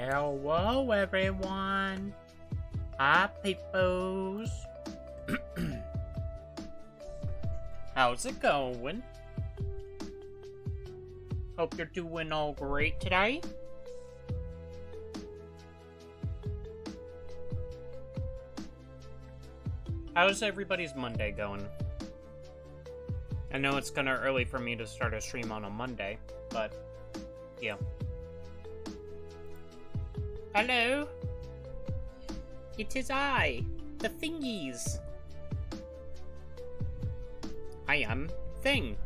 Hello, everyone. Hi, peoples. How's it going? Hope you're doing all great today. How's everybody's Monday going? I know it's kinda early for me to start a stream on a Monday, but yeah. Hello? It is I, the Thingies. I am Thing,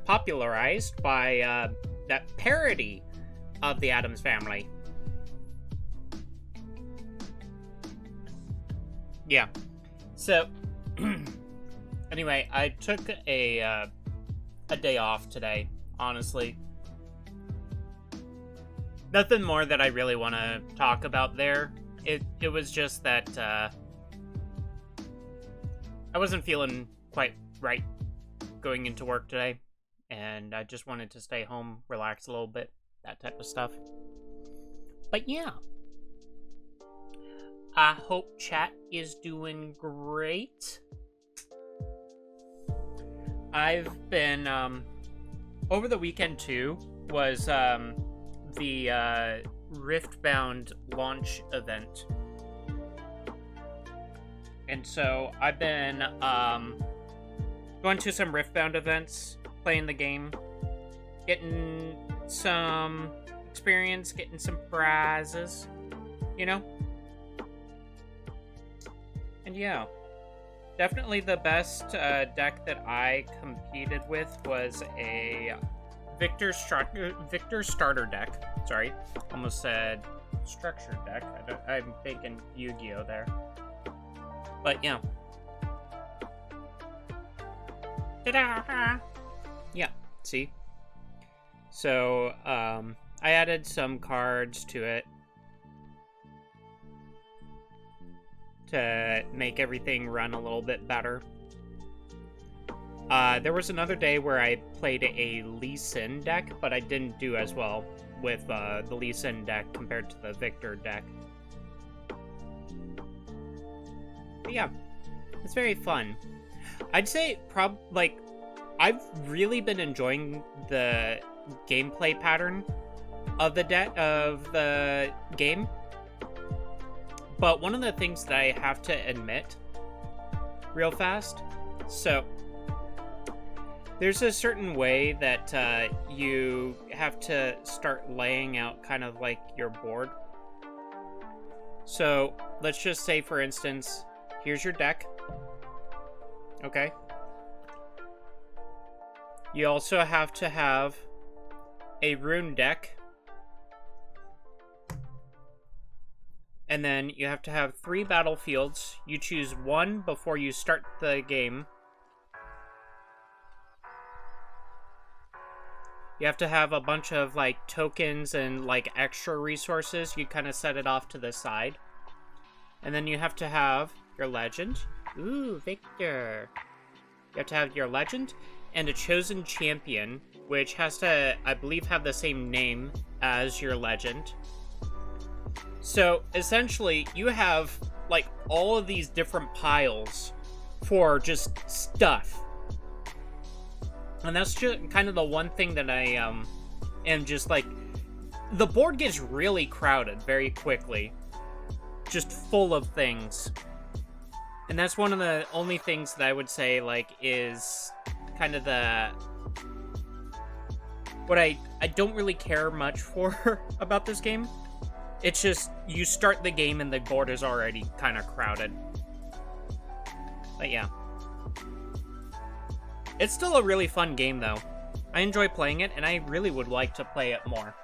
popularized by that parody of the Addams Family. Yeah. So, anyway, I took a day off today, honestly. Nothing more that I really want to talk about there. It was just that I wasn't feeling quite right going into work today, and I just wanted to stay home, relax a little bit, that type of stuff. But yeah. I hope chat is doing great. I've been, over the weekend too, was, the, Riftbound launch event. And so, I've been, going to some Riftbound events, playing the game, getting some experience, getting some prizes, you know? And yeah, definitely the best deck that I competed with was a Victor starter deck. Sorry, almost said structured deck. I'm thinking Yu-Gi-Oh there. But yeah. Ta-da! Yeah, see? So, I added some cards to it to make everything run a little bit better. There was another day where I played a Lee Sin deck, but I didn't do as well with the Lee Sin deck compared to the Victor deck. But yeah, it's very fun. I'd say I've really been enjoying the gameplay pattern of the game. But one of the things that I have to admit real fast, so there's a certain way that you have to start laying out kind of like your board. So let's just say, for instance, here's your deck. Okay. You also have to have a rune deck. And then you have to have 3 battlefields. You choose one before you start the game. You have to have a bunch of, like, tokens and, like, extra resources. You kind of set it off to the side. And then you have to have your legend. Ooh, Victor. You have to have your legend and a chosen champion, which has to, I believe, have the same name as your legend. So, essentially, you have, like, all of these different piles for just stuff. And that's just kind of the one thing that I, am just, like... The board gets really crowded very quickly. Just full of things. And that's one of the only things that I would say, like, is kind of the... What I don't really care much for about this game. It's just, you start the game and the board is already kind of crowded. But yeah. It's still a really fun game, though. I enjoy playing it, and I really would like to play it more.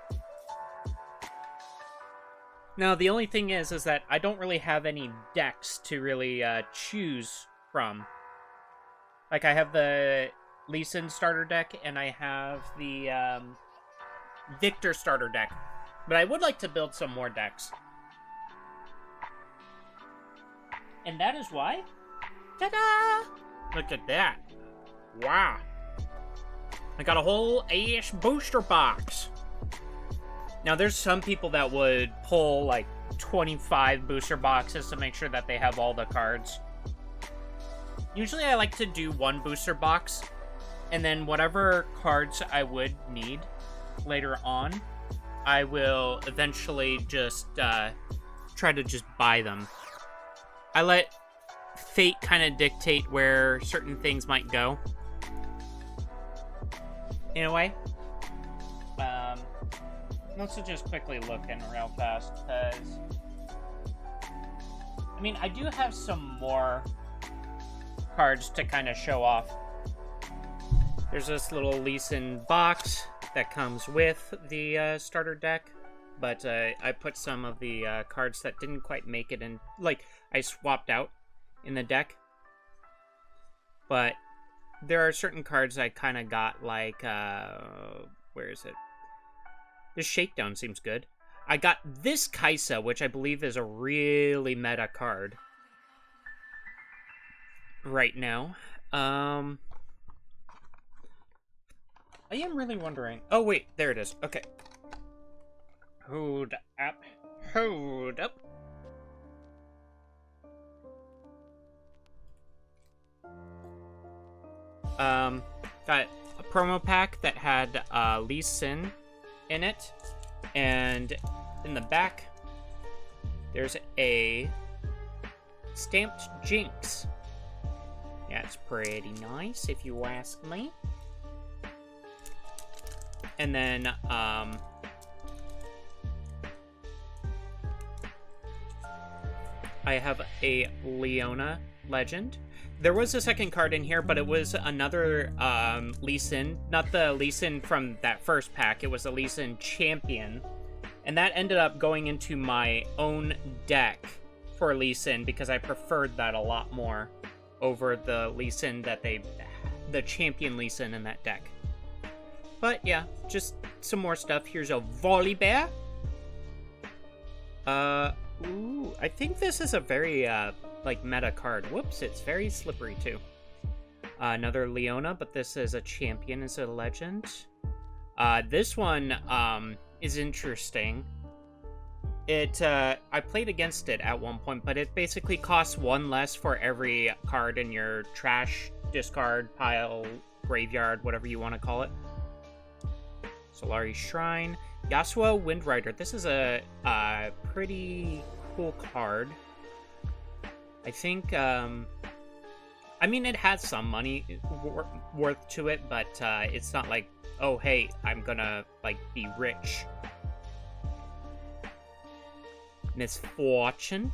Now, the only thing is that I don't really have any decks to really choose from. Like, I have the Lee Sin starter deck, and I have the Victor starter deck. But I would like to build some more decks. And that is why... Ta-da! Look at that. Wow. I got a whole ash booster box. Now, there's some people that would pull, like, 25 booster boxes to make sure that they have all the cards. Usually, I like to do one booster box, and then whatever cards I would need later on, I will eventually just try to just buy them. I let fate kind of dictate where certain things might go. In a way. Let's just quickly look in real fast, because I mean, I do have some more cards to kind of show off. There's this little Lee Sin box that comes with the starter deck, but I put some of the cards that didn't quite make it in, like, I swapped out in the deck. But there are certain cards I kind of got, like, where is it? This Shakedown seems good. I got this Kaisa, which I believe is a really meta card right now. I am really wondering... Oh, wait, there it is. Okay. Hold up. Hold up. Got a promo pack that had Lee Sin in it, and in the back there's a stamped Jinx. Yeah, it's pretty nice if you ask me. And then I have a Leona Legend. There was a second card in here, but it was another Lee Sin. Not the Lee Sin from that first pack. It was a Lee Sin Champion. And that ended up going into my own deck for Lee Sin because I preferred that a lot more over the Lee Sin that the Champion Lee Sin in that deck. But yeah, just some more stuff. Here's a Volibear. Ooh, I think this is a very like meta card. Whoops, it's very slippery too. Another Leona, but this is a champion, is a legend. This one is interesting. I played against it at one point, but it basically costs one less for every card in your trash, discard, pile, graveyard, whatever you want to call it. Solari Shrine. Yasuo Windrider. This is a pretty cool card. I think, I mean, it has some money worth to it, but it's not like, oh, hey, I'm gonna, like, be rich. Misfortune.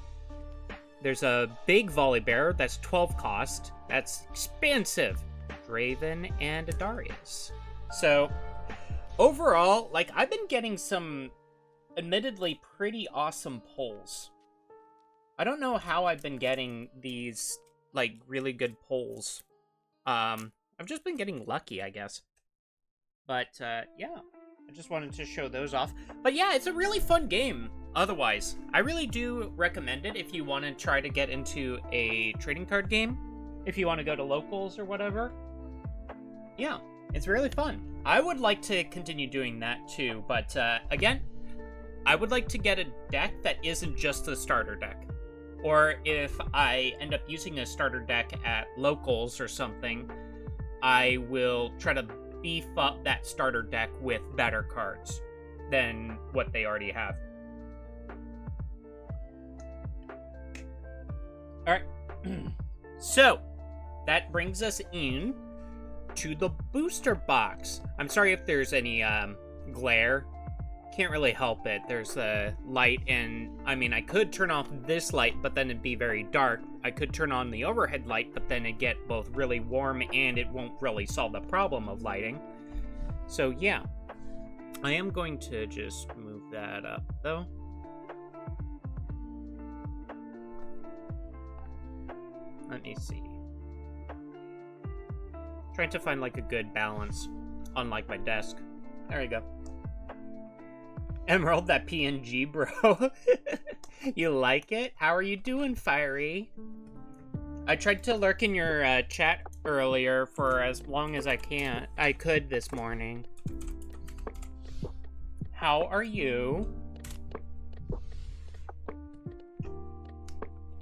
There's a big Volibear that's 12 cost. That's expensive. Draven and Darius. So, overall, like, I've been getting some admittedly pretty awesome pulls. I don't know how I've been getting these, like, really good pulls. I've just been getting lucky, I guess. But, yeah. I just wanted to show those off. But yeah, it's a really fun game, otherwise. I really do recommend it if you want to try to get into a trading card game. If you want to go to locals or whatever. Yeah, it's really fun. I would like to continue doing that too, but, again, I would like to get a deck that isn't just the starter deck. Or if I end up using a starter deck at locals or something, I will try to beef up that starter deck with better cards than what they already have. Alright. So, that brings us in to the booster box. I'm sorry if there's any glare. Can't really help it. There's a light, and I mean, I could turn off this light, but then it'd be very dark. I could turn on the overhead light, but then it'd get both really warm and it won't really solve the problem of lighting. So yeah, I am going to just move that up though. Let me see. Trying to find like a good balance on like my desk. There you go. Emerald, that PNG, bro. You like it? How are you doing, Fiery? I tried to lurk in your chat earlier for as long as I could this morning. how are you?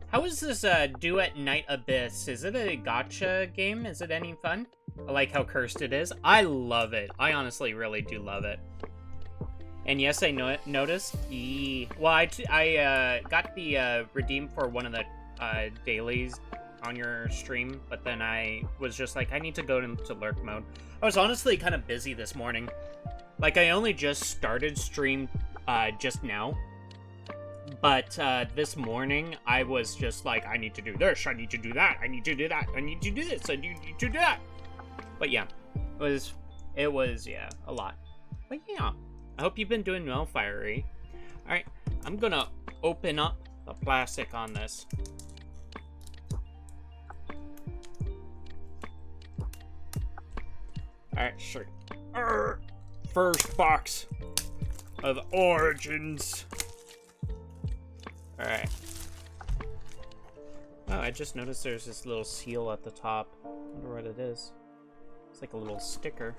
How is this Duet Night Abyss? Is it a gacha game? Is it any fun? I like how cursed it is. I love it. I honestly really do love it. And yes, I know it. Noticed. Well, I got the redeem for one of the dailies on your stream, but then I was just like, I need to go into lurk mode. I was honestly kind of busy this morning. Like, I only just started stream just now. But this morning, I was just like, I need to do this, I need to do that, I need to do that, I need to do this, I need to do that. But yeah, it was, yeah, a lot. But yeah, I hope you've been doing well, Fiery. Alright, I'm gonna open up the plastic on this. Alright, sure. First box of Origins. Alright. Oh, I just noticed there's this little seal at the top. I wonder what it is. It's like a little sticker.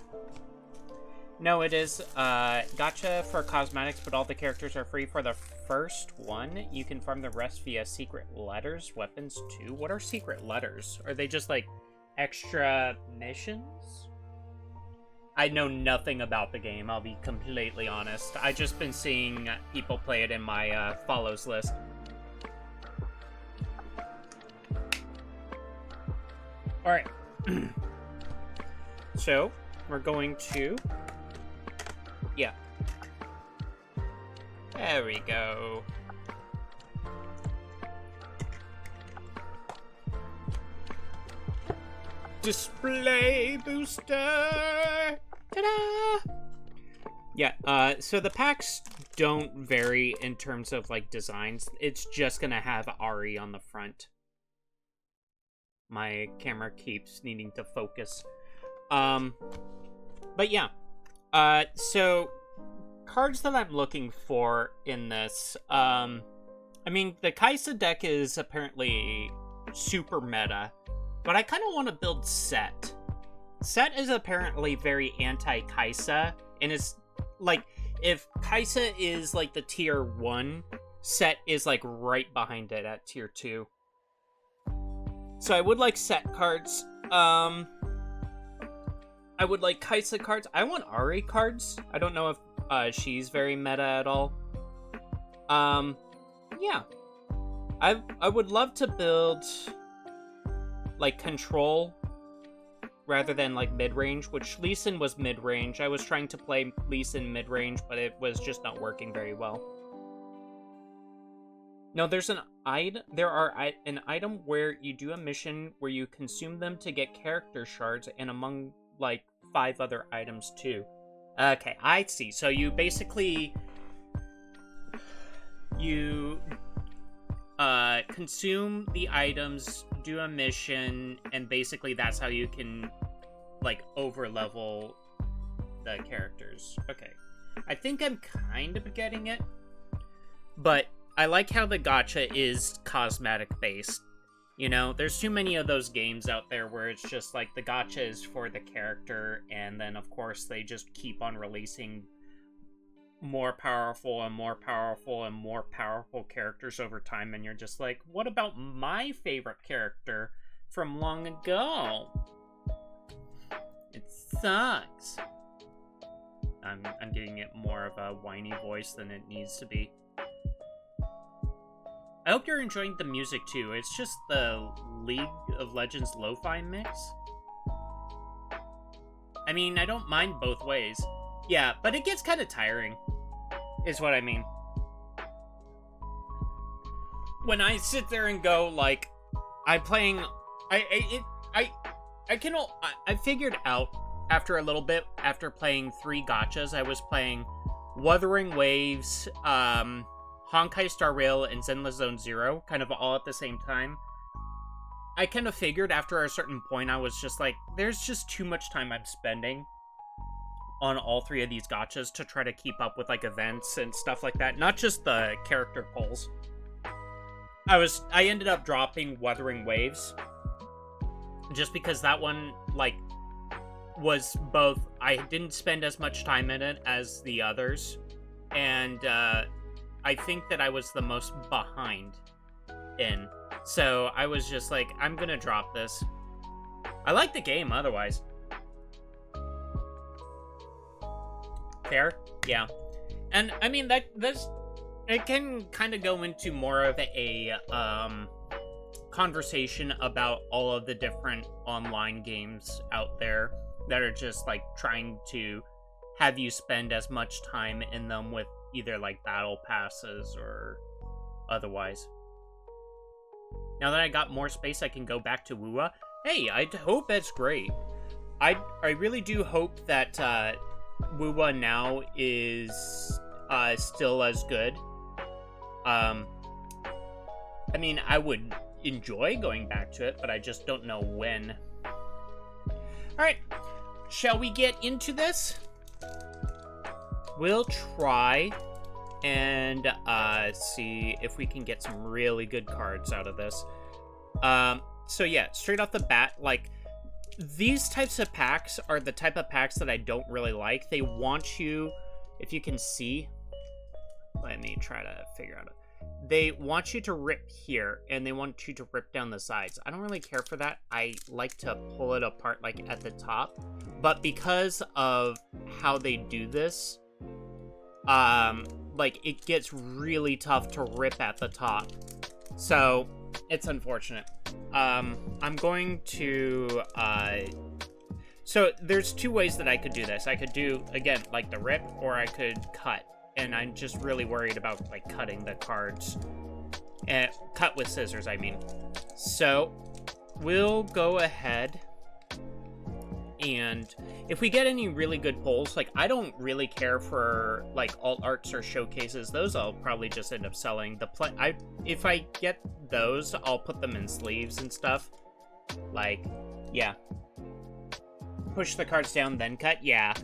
No, it is gacha for cosmetics, but all the characters are free for the first one. You can farm the rest via secret letters, weapons too. What are secret letters? Are they just like extra missions? I know nothing about the game, I'll be completely honest. I've just been seeing people play it in my follows list. Alright. So, we're going to... Yeah. There we go. Display booster! Ta-da! Yeah, so the packs don't vary in terms of, like, designs. It's just gonna have Ari on the front. My camera keeps needing to focus. But yeah. So, cards that I'm looking for in this, I mean, the Kaisa deck is apparently super meta, but I kind of want to build Set. Set is apparently very anti-Kaisa, and it's, like, if Kaisa is, like, the tier 1, Set is, like, right behind it at tier 2. So I would like Set cards. I would like Kaisa cards. I want Ari cards. I don't know if she's very meta at all. Yeah. I would love to build like Control rather than like mid-range, which Lee Sin was mid-range. I was trying to play Lee Sin mid-range, but it was just not working very well. No, there's an item. There are an item where you do a mission where you consume them to get character shards, and among like 5 other items too. Okay, I see. So you basically consume the items, do a mission, and basically that's how you can like over level the characters. Okay, I think I'm kind of getting it, but I like how the gacha is cosmetic based. You know, there's too many of those games out there where it's just like the gacha is for the character, and then of course they just keep on releasing more powerful and more powerful and more powerful characters over time, and you're just like, what about my favorite character from long ago? It sucks. I'm giving it more of a whiny voice than it needs to be. I hope you're enjoying the music too. It's just the League of Legends lo-fi mix. I mean, I don't mind both ways. Yeah, but it gets kind of tiring, is what I mean. When I sit there and go, like, I'm playing... I figured out, after a little bit, after playing 3 gachas, I was playing Wuthering Waves, Honkai Star Rail, and Zenless Zone Zero, kind of all at the same time. I kind of figured after a certain point, I was just like, there's just too much time I'm spending on all 3 of these gachas to try to keep up with, like, events and stuff like that. Not just the character pulls. I ended up dropping Wuthering Waves, just because that one, like, was both, I didn't spend as much time in it as the others. and I think that I was the most behind in. So I was just like, I'm gonna drop this. I like the game otherwise. Fair? Yeah. And I mean, it can kind of go into more of a conversation about all of the different online games out there that are just like trying to have you spend as much time in them with either like battle passes or otherwise. Now that I got more space, I can go back to Wuwa. Hey, I hope that's great. I really do hope that Wuwa now is still as good. I mean, I would enjoy going back to it, but I just don't know when. Alright, shall we get into this? We'll try and see if we can get some really good cards out of this. So yeah, straight off the bat, like, these types of packs are the type of packs that I don't really like. They want you, if you can see, let me try to figure out. They want you to rip here, and they want you to rip down the sides. I don't really care for that. I like to pull it apart, like, at the top. But because of how they do this, like, it gets really tough to rip at the top. So, it's unfortunate. I'm going to, so there's two ways that I could do this. I could do, again, like the rip, or I could cut. And I'm just really worried about, like, cutting the cards. Cut with scissors, I mean. So, we'll go ahead. And if we get any really good pulls, like, I don't really care for, like, alt arts or showcases. Those I'll probably just end up selling. If I get those, I'll put them in sleeves and stuff. Like, yeah. Push the cards down, then cut? Yeah.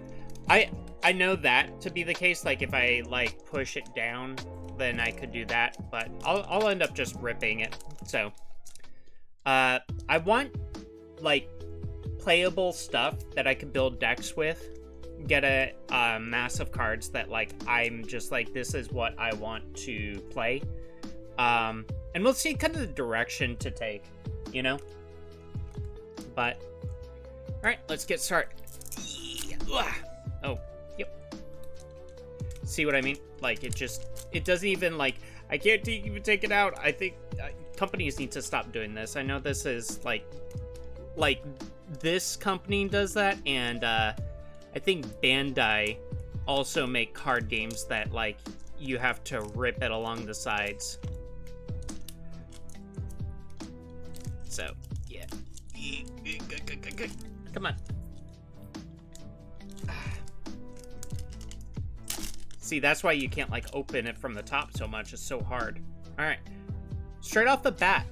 I know that to be the case. Like, if I, like, push it down, then I could do that. But I'll end up just ripping it. So, I want, like, playable stuff that I can build decks with. Get a mass of cards that, like, I'm just like, this is what I want to play. And we'll see kind of the direction to take, you know? But, alright, let's get started. Oh, yep. See what I mean? Like, it doesn't even, like, I can't even take it out. I think companies need to stop doing this. I know this is, like, this company does that, and, I think Bandai also make card games that, like, you have to rip it along the sides. So, yeah. Come on. See, that's why you can't, like, open it from the top so much. It's so hard. Alright. Straight off the bat,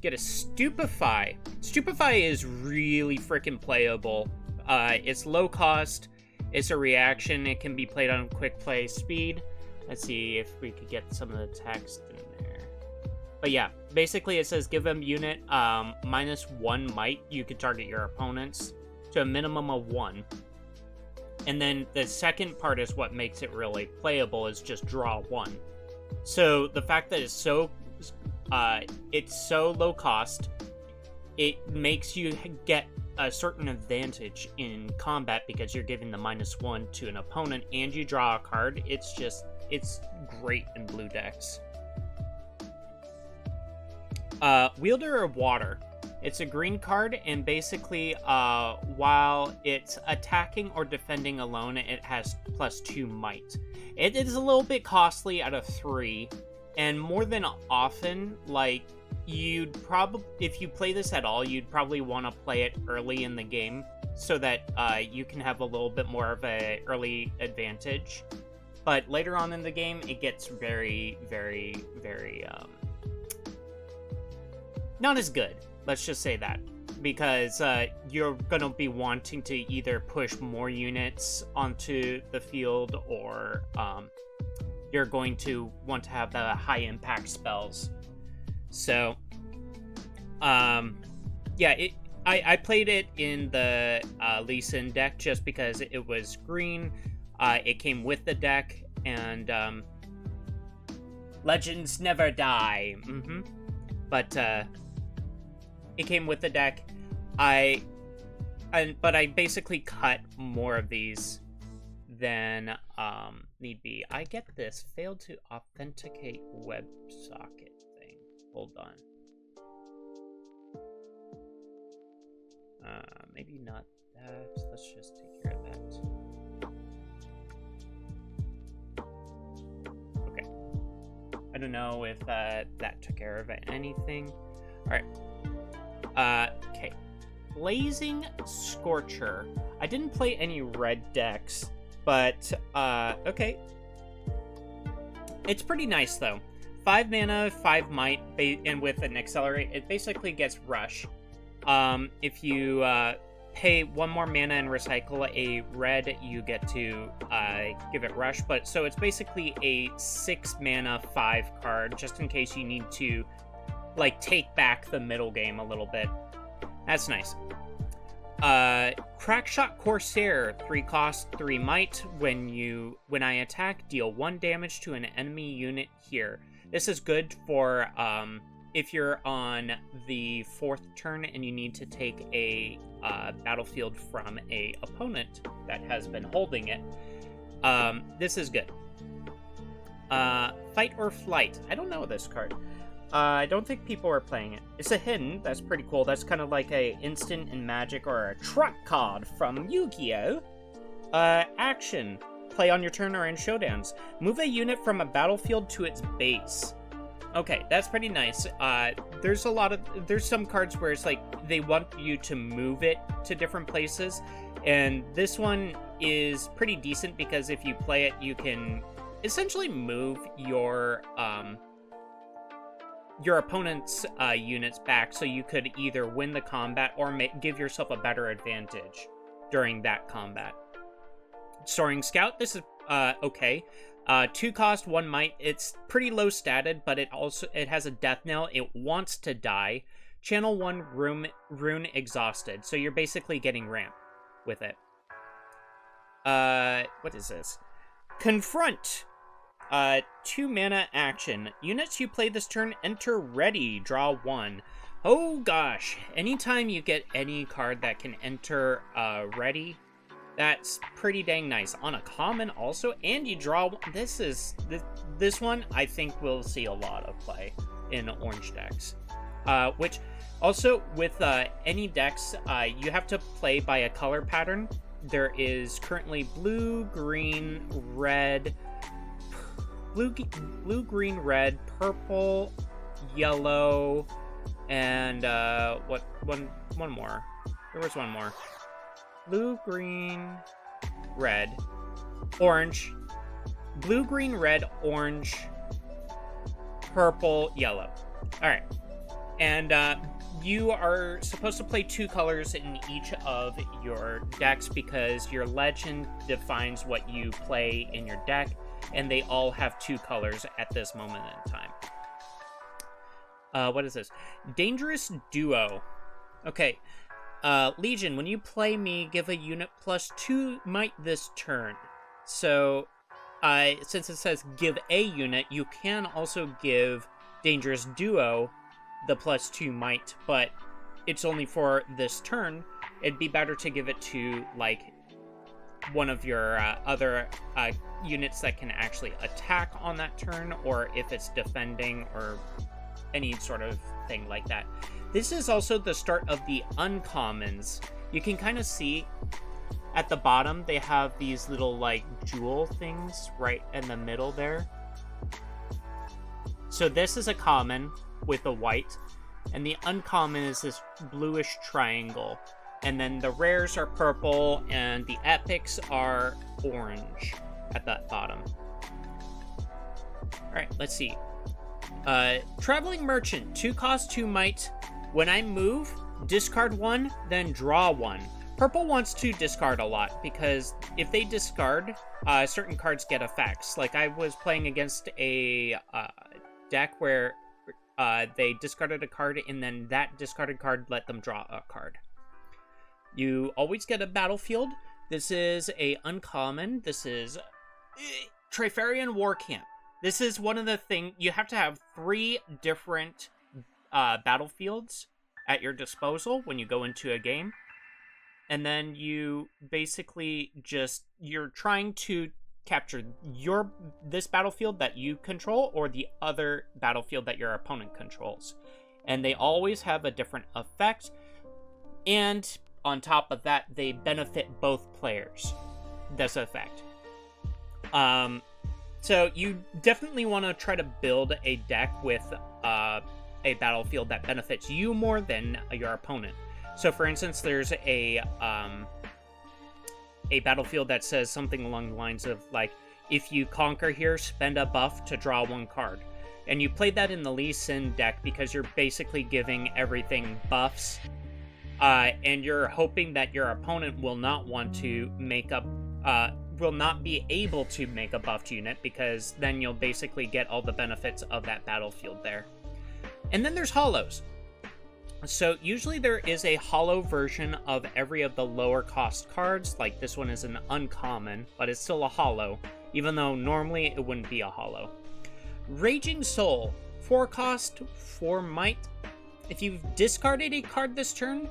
get a Stupefy. Stupefy is really freaking playable. It's low cost. It's a reaction. It can be played on quick play speed. Let's see if we could get some of the text in there. But yeah, basically it says give them unit -1 might. You can target your opponents to a minimum of 1. And then the second part is what makes it really playable, is just draw 1. So the fact that it's so low cost, it makes you get a certain advantage in combat because you're giving the -1 to an opponent and you draw a card. It's great in blue decks. Wielder of Water. It's a green card, and basically, while it's attacking or defending alone, it has +2 might. It is a little bit costly out of 3, and more than often, like, you'd probably, if you play this at all, you'd probably want to play it early in the game so that you can have a little bit more of a early advantage. But later on in the game, it gets very, very, very, not as good. Let's just say that, because you're going to be wanting to either push more units onto the field, or you're going to want to have the high impact spells. So, yeah, I played it in the Lee Sin deck just because it was green. It came with the deck, And legends never die. But it came with the deck. But I basically cut more of these than need be. I get this. Failed to authenticate WebSocket thing. Hold on. Maybe not that. Let's just take care of that. Okay. I don't know if that took care of anything. Alright. Okay. Blazing Scorcher. I didn't play any red decks, but, okay. It's pretty nice, though. 5 mana, 5 might, and with an accelerate, it basically gets rush. If you, pay 1 more mana and recycle a red, you get to, give it rush, but, so it's basically a 6 mana, 5 card, just in case you need to, like, take back the middle game a little bit. That's nice. Crackshot Corsair, 3 cost, 3 might. When I attack, deal 1 damage to an enemy unit here. This is good for, if you're on the 4th turn and you need to take a, battlefield from a opponent that has been holding it. This is good. Fight or Flight. I don't know this card. I don't think people are playing it. It's a hidden. That's pretty cool. That's kind of like a instant in Magic or a trap card from Yu-Gi-Oh! Action. Play on your turn or in showdowns. Move a unit from a battlefield to its base. Okay, that's pretty nice. There's some cards where it's like they want you to move it to different places, and this one is pretty decent because if you play it, you can essentially move your opponent's units back, so you could either win the combat or give yourself a better advantage during that combat. Soaring Scout, this is okay. 2 cost, 1 might. It's pretty low statted, but it has a death knell. It wants to die. Channel 1 Rune Exhausted, so you're basically getting ramp with it. What is this? Confront. 2 mana action. Units you play this turn enter ready. Draw 1. Oh gosh. Anytime you get any card that can enter ready, that's pretty dang nice. On a common also, and you draw one. This one I think we'll see a lot of play in orange decks. Which also with any decks, you have to play by a color pattern. There is currently blue, green, red, blue, green, red, purple, yellow, and one more. There was one more. Blue, green, red, orange. Blue, green, red, orange, purple, yellow. Alright. And you are supposed to play 2 colors in each of your decks because your legend defines what you play in your deck, and they all have 2 colors at this moment in time. What is this? Dangerous Duo. Okay. Legion, when you play me, give a unit +2 might this turn. So, since it says give a unit, you can also give Dangerous Duo the +2 might, but it's only for this turn. It'd be better to give it to, like, one of your other units that can actually attack on that turn, or if it's defending, or any sort of thing like that. This is also the start of the uncommons. You can kind of see at the bottom, they have these little, like, jewel things right in the middle there. So this is a common with a white, and the uncommon is this bluish triangle. And then the rares are purple, and the epics are orange at that bottom. Alright, let's see. Traveling Merchant, 2 cost, 2 might. When I move, discard 1, then draw 1. Purple wants to discard a lot, because if they discard, certain cards get effects. Like, I was playing against a deck where they discarded a card, and then that discarded card let them draw a card. You always get a battlefield. This is a uncommon. This is Trifarian War Camp. This is one of the things, you have to have 3 different battlefields at your disposal when you go into a game. And then you basically you're trying to capture this battlefield that you control or the other battlefield that your opponent controls. And they always have a different effect. And on top of that, they benefit both players, this effect. So you definitely want to try to build a deck with a battlefield that benefits you more than your opponent. So for instance, there's a battlefield that says something along the lines of, like, if you conquer here, spend a buff to draw 1 card. And you played that in the Lee Sin deck because you're basically giving everything buffs. And you're hoping that your opponent will not want to will not be able to make a buffed unit, because then you'll basically get all the benefits of that battlefield there. And then there's hollows. So usually there is a hollow version of every of the lower cost cards. Like this one is an uncommon, but it's still a hollow, even though normally it wouldn't be a hollow. Raging Soul, 4 cost, 4 might. If you've discarded a card this turn,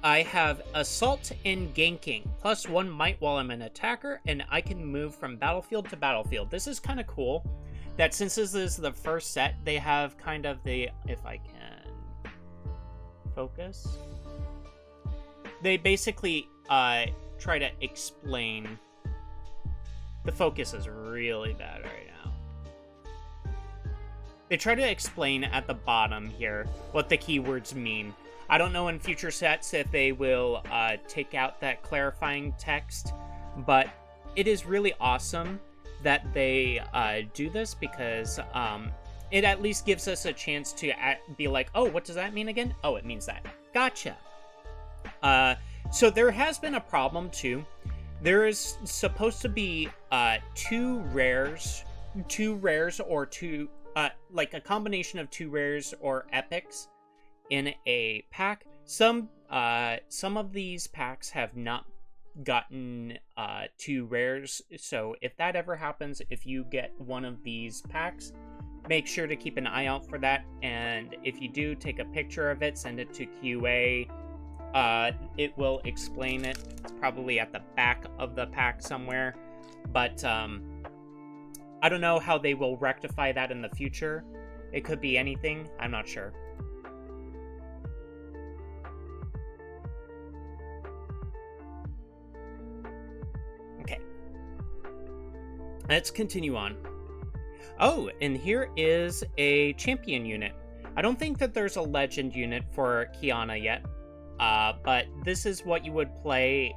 I have Assault and Ganking, plus 1 might while I'm an attacker, and I can move from battlefield to battlefield. This is kind of cool, that since this is the first set, they have kind of the, if I can focus, they basically try to explain, the focus is really bad right now. They try to explain at the bottom here what the keywords mean. I don't know in future sets if they will take out that clarifying text, but it is really awesome that they do this, because it at least gives us a chance to be like, oh, what does that mean again? Oh, it means that. Gotcha. So there has been a problem too. There is supposed to be 2 rares or 2, like a combination of 2 rares or epics in a pack. Some of these packs have not gotten 2 rares, so if that ever happens, if you get one of these packs, make sure to keep an eye out for that, and if you do, take a picture of it, send it to QA. It will explain it. It's probably at the back of the pack somewhere, but I don't know how they will rectify that in the future. It could be anything, I'm not sure. Okay. Let's continue on. Oh, and here is a champion unit. I don't think that there's a legend unit for Kiana yet, but this is what you would play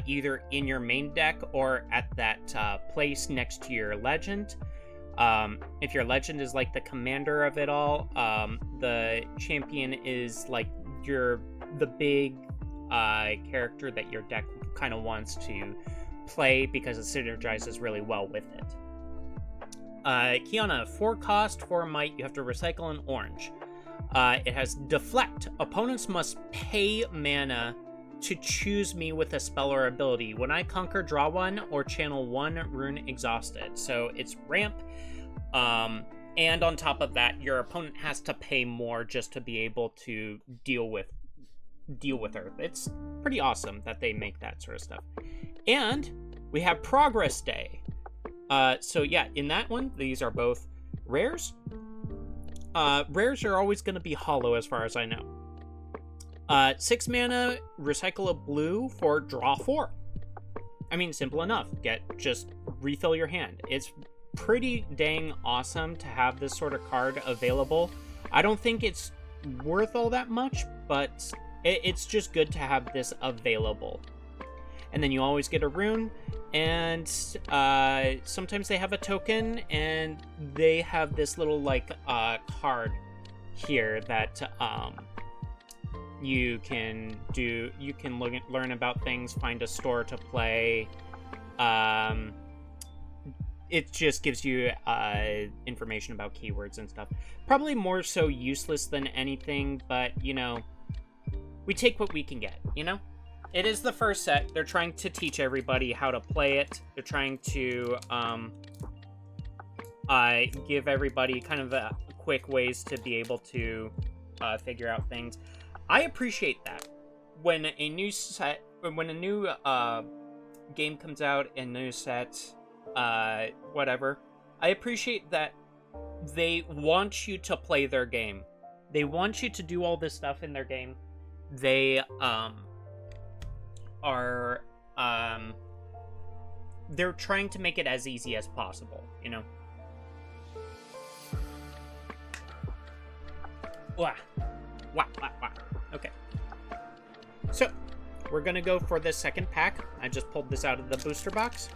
either in your main deck or at that place next to your legend. If your legend is like the commander of it all, the champion is like the big character that your deck kind of wants to play because it synergizes really well with it. Kiana, 4 cost, 4 might, you have to recycle an orange. It has Deflect. Opponents must pay mana to choose me with a spell or ability. When I conquer, draw 1 or channel 1 rune exhausted. So it's ramp. And on top of that, your opponent has to pay more just to be able to deal with her. It's pretty awesome that they make that sort of stuff. And we have Progress Day. So yeah, in that one, these are both rares. Rares are always going to be hollow as far as I know. 6 mana, recycle a blue for draw 4. I mean, simple enough. Just refill your hand. It's pretty dang awesome to have this sort of card available. I don't think it's worth all that much, but it's just good to have this available. And then you always get a rune, and sometimes they have a token, and they have this little like card here that you can do. You can learn about things, find a store to play. It just gives you information about keywords and stuff. Probably more so useless than anything, but you know, we take what we can get, you know? It is the first set. They're trying to teach everybody how to play it. They're trying to give everybody kind of a quick ways to be able to figure out things. I appreciate that when a new game comes out, a new set, whatever. I appreciate that they want you to play their game. They want you to do all this stuff in their game. They are they're trying to make it as easy as possible, you know. Wah. Wah, wah, wah. Okay. So, we're gonna go for the second pack. I just pulled this out of the booster box.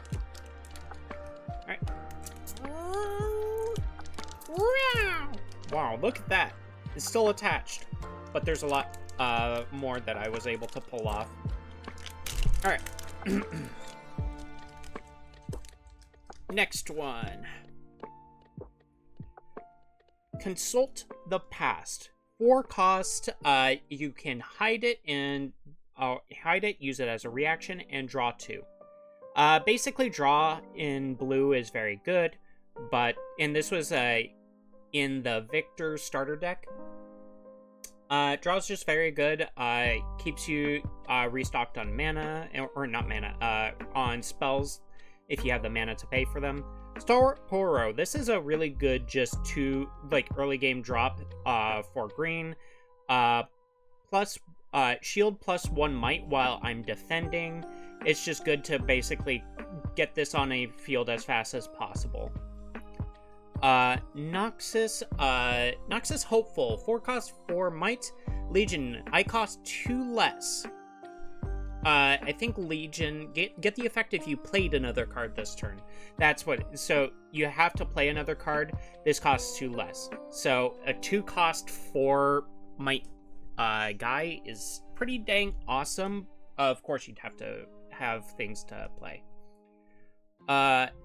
Alright. Wow, look at that. It's still attached. But there's a lot more that I was able to pull off. Alright. Next one. Consult the past. 4 cost, you can hide it, use it as a reaction, and draw 2. Basically, draw in blue is very good, and this was in the Victor starter deck. Draw is just very good. Keeps you restocked on mana, or not mana, on spells if you have the mana to pay for them. Star Horo. This is a really good just early game drop for green. Plus shield plus 1 might while I'm defending. It's just good to basically get this on a field as fast as possible. Noxus Hopeful. 4 cost 4 might. Legion. I cost 2 less. I think Legion get the effect if you played another card this turn. That's what. So you have to play another card. This costs 2 less. So a 2 cost 4 might guy is pretty dang awesome. Of course, you'd have to have things to play.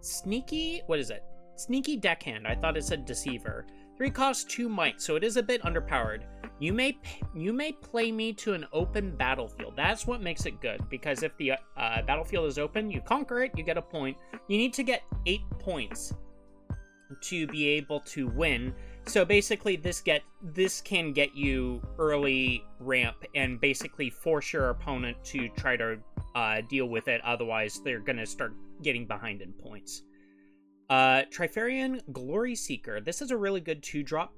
Sneaky. What is it? Sneaky Deckhand. I thought it said Deceiver. 3 cost 2 might. So it is a bit underpowered. You may play me to an open battlefield. That's what makes it good, because if the battlefield is open, you conquer it, you get a point. You need to get 8 points to be able to win. So basically, this can get you early ramp and basically force your opponent to try to deal with it. Otherwise, they're gonna start getting behind in points. Trifarian Glory Seeker. This is a really good 2-drop.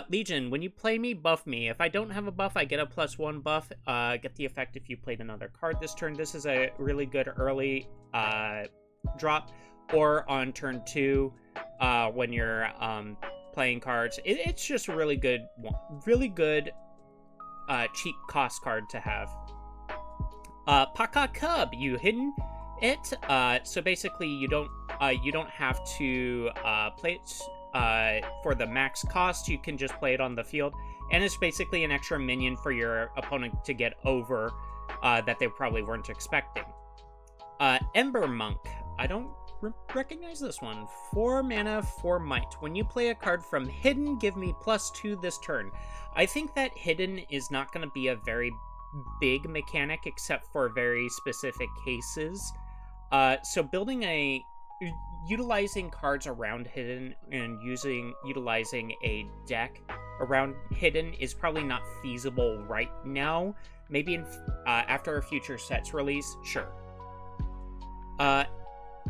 Legion, when you play me, buff me. If I don't have a buff, I get a +1 buff. Get the effect if you played another card this turn. This is a really good early drop. Or on turn 2, when you're playing cards. It's just a really good cheap cost card to have. Paka Cub, you hidden it. So basically, you don't have to play it. For the max cost, you can just play it on the field, and it's basically an extra minion for your opponent to get over that they probably weren't expecting. Ember Monk. I don't recognize this one. 4 mana, 4 might. When you play a card from Hidden, give me +2 this turn. I think that Hidden is not going to be a very big mechanic except for very specific cases. So utilizing cards around Hidden and utilizing a deck around Hidden is probably not feasible right now. Maybe after a future set's release, sure.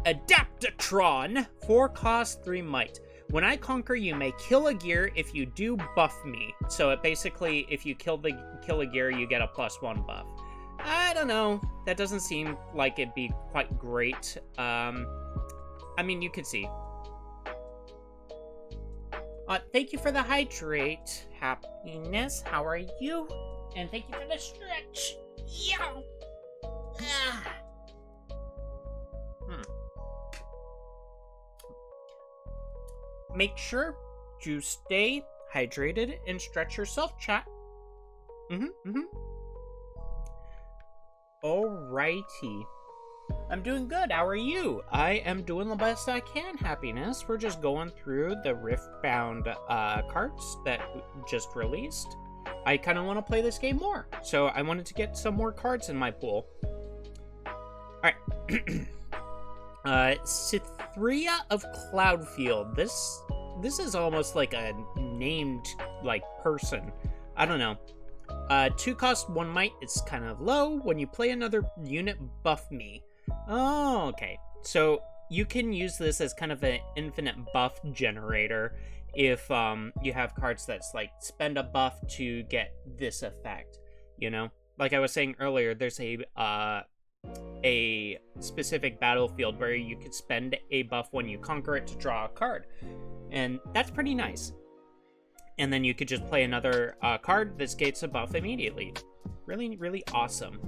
Adaptatron, 4 cost 3 might. When I conquer, you may kill a gear. If you do, buff me. So it basically, if you kill a gear, you get a +1 buff. I don't know. That doesn't seem like it'd be quite great. I mean, you could see. Thank you for the hydrate. Happiness, how are you? And thank you for the stretch. Yeah. Make sure to stay hydrated and stretch yourself, chat. Alrighty. I'm doing good. How are you? I am doing the best I can, Happiness. We're just going through the Riftbound cards that just released. I kind of want to play this game more, so I wanted to get some more cards in my pool. Alright. Cytherea of Cloudfield. This is almost like a named, like, person. I don't know. 2 cost, 1 might. It's kind of low. When you play another unit, buff me. Oh, okay. So you can use this as kind of an infinite buff generator if you have cards that's like spend a buff to get this effect, you know? Like I was saying earlier, there's a specific battlefield where you could spend a buff when you conquer it to draw a card. And that's pretty nice. And then you could just play another card that gates a buff immediately. Really, really awesome.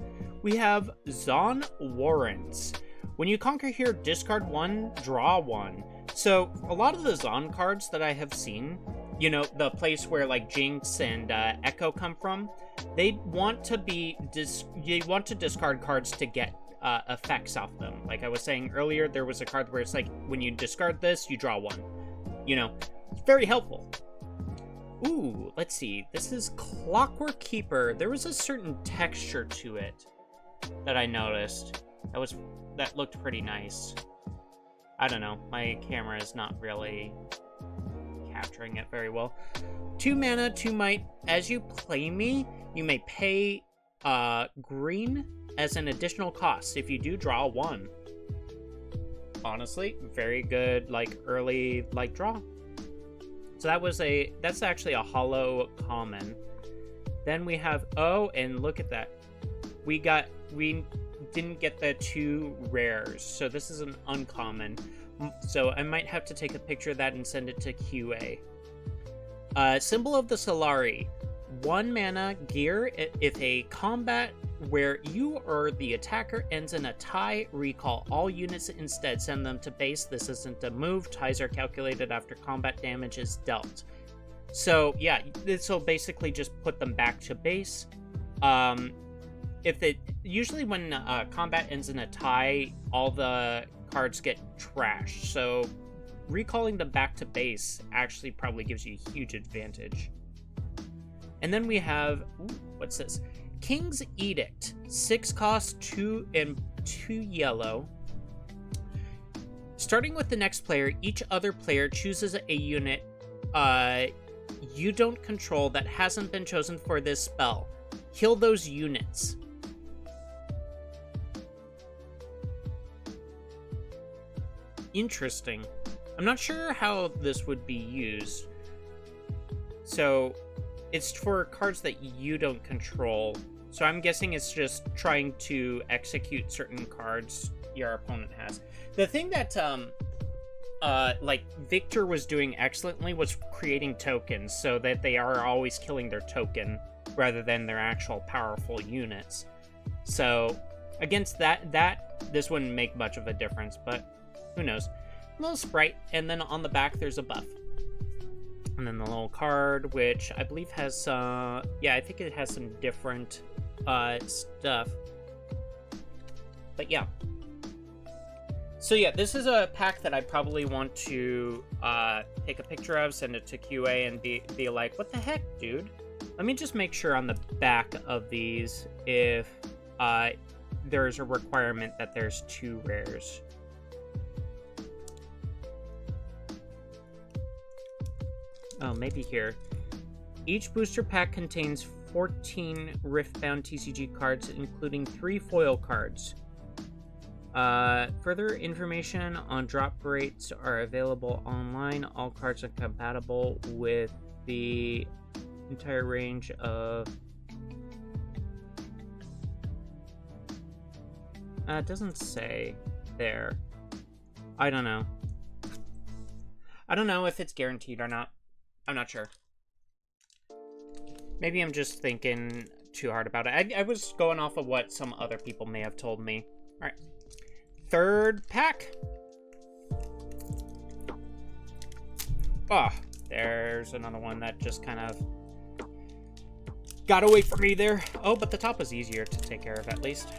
We have Zon Warrens. When you conquer here, discard 1, draw 1. So a lot of the Zon cards that I have seen, you know, the place where like Jinx and Echo come from, they want to discard cards to get effects off them. Like I was saying earlier, there was a card where it's like, when you discard this, you draw 1. You know, it's very helpful. Ooh, let's see. This is Clockwork Keeper. There was a certain texture to it that I noticed. That looked pretty nice. I don't know. My camera is not really capturing it very well. 2 mana, 2 might. As you play me, you may pay green as an additional cost. If you do, draw 1. Honestly, very good, like, early, like, draw. So that's actually a hollow common. Then we have, oh, and look at that. We didn't get the 2 rares, so this is an uncommon. So I might have to take a picture of that and send it to QA. Symbol of the Solari. 1 mana, gear. If a combat where you or the attacker ends in a tie, recall all units instead. Send them to base. This isn't a move. Ties are calculated after combat damage is dealt. So yeah, this will basically just put them back to base. Usually when combat ends in a tie, all the cards get trashed. So recalling them back to base actually probably gives you a huge advantage. And then we have, what's this? King's Edict. 6 cost, 2 and 2 yellow. Starting with the next player, each other player chooses a unit you don't control that hasn't been chosen for this spell. Kill those units. Interesting. I'm not sure how this would be used. So it's for cards that you don't control. So I'm guessing it's just trying to execute certain cards your opponent has. The thing that like Victor was doing excellently was creating tokens so that they are always killing their token rather than their actual powerful units. So against that this wouldn't make much of a difference, but who knows. A little sprite, and then on the back there's a buff. And then the little card, which I believe has yeah, I think it has some different stuff. But yeah. So yeah, this is a pack that I probably want to take a picture of, send it to QA, and be like, what the heck, dude? Let me just make sure on the back of these if there's a requirement that there's 2 rares. Oh, maybe here. Each booster pack contains 14 Riftbound TCG cards, including 3 foil cards. Further information on drop rates are available online. All cards are compatible with the entire range of... it doesn't say there. I don't know. I don't know if it's guaranteed or not. I'm not sure. Maybe I'm just thinking too hard about it. I was going off of what some other people may have told me. Alright. 3rd pack. Ah, there's another one that just kind of got away from me there. Oh, but the top was easier to take care of at least.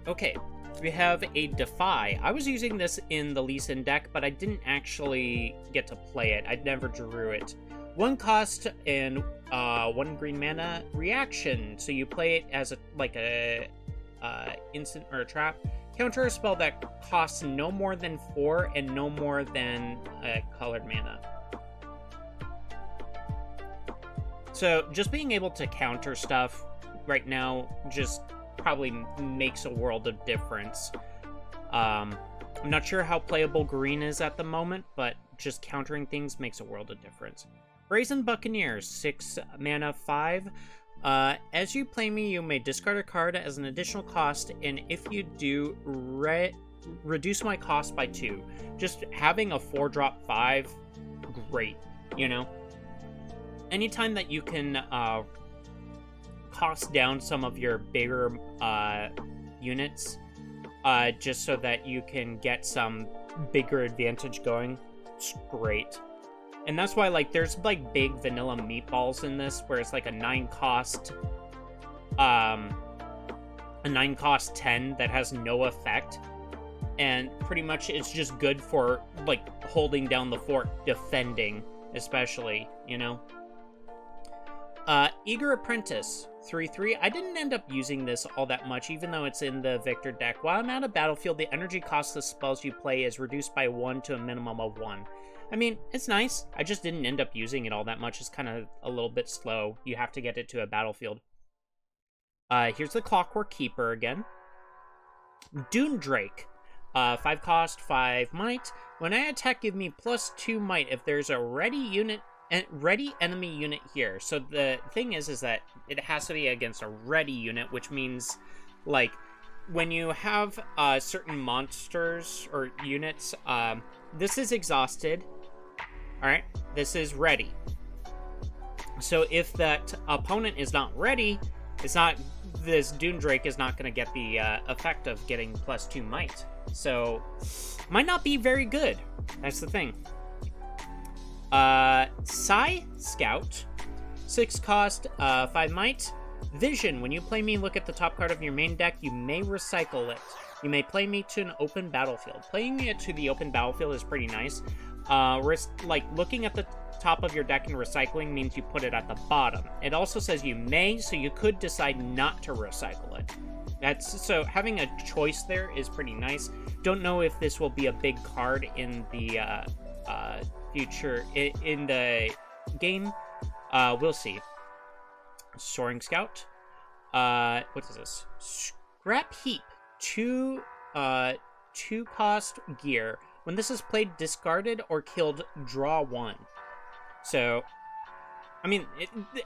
Okay. We have a Defy. I was using this in the Lee Sin deck, but I didn't actually get to play it. I never drew it. 1 cost and 1 green mana reaction. So you play it as a instant or a trap. Counter a spell that costs no more than 4 and no more than colored mana. So just being able to counter stuff right now just probably makes a world of difference. I'm not sure how playable green is at the moment, but just countering things makes a world of difference. Brazen Buccaneers, 6 mana, 5. As you play me, you may discard a card as an additional cost, and if you do, reduce my cost by 2. Just having a 4-drop 5, great, you know? Anytime that you can cost down some of your bigger units, just so that you can get some bigger advantage going, it's great. And that's why, like, there's, like, big vanilla meatballs in this, where it's, like, a 9-cost 10 that has no effect. And pretty much it's just good for, like, holding down the fort, defending, especially, you know? Eager Apprentice, 3/3. I didn't end up using this all that much, even though it's in the Victor deck. While I'm out of battlefield, the energy cost of spells you play is reduced by 1 to a minimum of 1. I mean, it's nice. I just didn't end up using it all that much. It's kind of a little bit slow. You have to get it to a battlefield. Here's the Clockwork Keeper again. Dune Drake. 5 cost, 5 might. When I attack, give me +2 might if there's a ready enemy unit here. So the thing is that it has to be against a ready unit, which means, like, when you have certain monsters or units, this is exhausted. Alright, this is ready. So if that opponent is not ready, this Dune Drake is not going to get the effect of getting +2 might. So, might not be very good. That's the thing. Psy Scout, 6 cost, 5 might. Vision, when you play me, look at the top card of your main deck, you may recycle it. You may play me to an open battlefield. Playing it to the open battlefield is pretty nice. Like, looking at the top of your deck and recycling means you put it at the bottom. It also says you may, so you could decide not to recycle it. So having a choice there is pretty nice. Don't know if this will be a big card in the future in the game. We'll see. Soaring Scout. What is this? Scrap Heap. 2 cost gear. When this is played, discarded or killed, draw 1. So, I mean,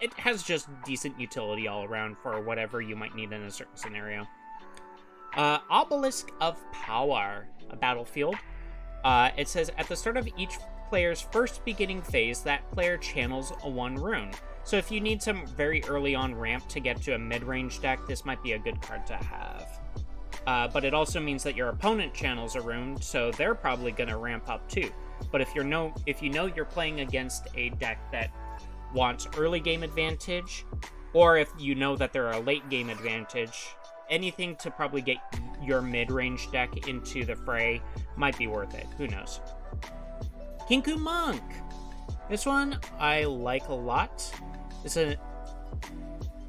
it has just decent utility all around for whatever you might need in a certain scenario. Obelisk of Power, a battlefield. It says, at the start of each player's first beginning phase, that player channels 1 rune. So if you need some very early on ramp to get to a mid-range deck, this might be a good card to have. But it also means that your opponent channels a rune, so they're probably going to ramp up too. But if you know you're playing against a deck that wants early game advantage, or if you know that they're a late game advantage, anything to probably get your mid-range deck into the fray might be worth it. Who knows? Kinku Monk. This one I like a lot.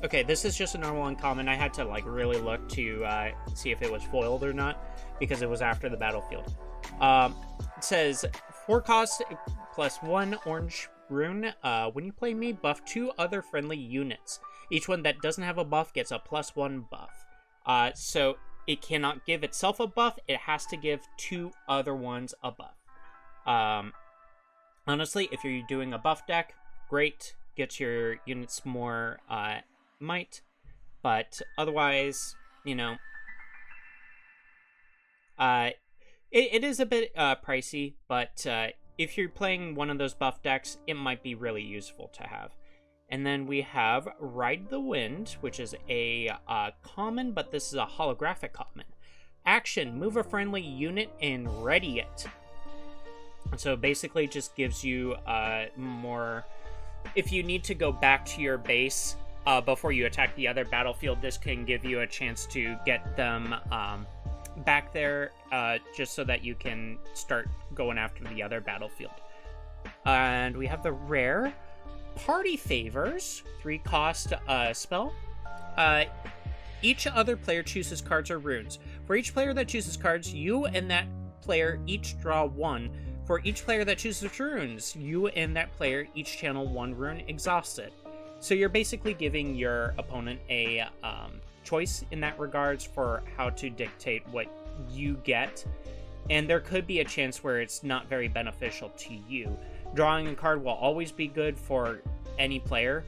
Okay, this is just a normal uncommon. I had to, like, really look to see if it was foiled or not, because it was after the battlefield. It says, 4 cost plus 1 orange rune. When you play me, buff 2 other friendly units. Each one that doesn't have a buff gets a +1 buff. So it cannot give itself a buff. It has to give 2 other ones a buff. Honestly, if you're doing a buff deck, great. Get your units more might. But otherwise, you know, it is a bit pricey, but if you're playing one of those buff decks, it might be really useful to have. And then we have Ride the Wind, which is a common, but this is a holographic common. Action, move a friendly unit and ready it. So basically just gives you more... If you need to go back to your base before you attack the other battlefield, this can give you a chance to get them back there just so that you can start going after the other battlefield. And we have the rare Party Favors, 3 cost spell. Each other player chooses cards or runes. For each player that chooses cards, you and that player each draw 1. For each player that chooses runes, you and that player each channel 1 rune exhausted. So you're basically giving your opponent a choice in that regards for how to dictate what you get. And there could be a chance where it's not very beneficial to you. Drawing a card will always be good for any player.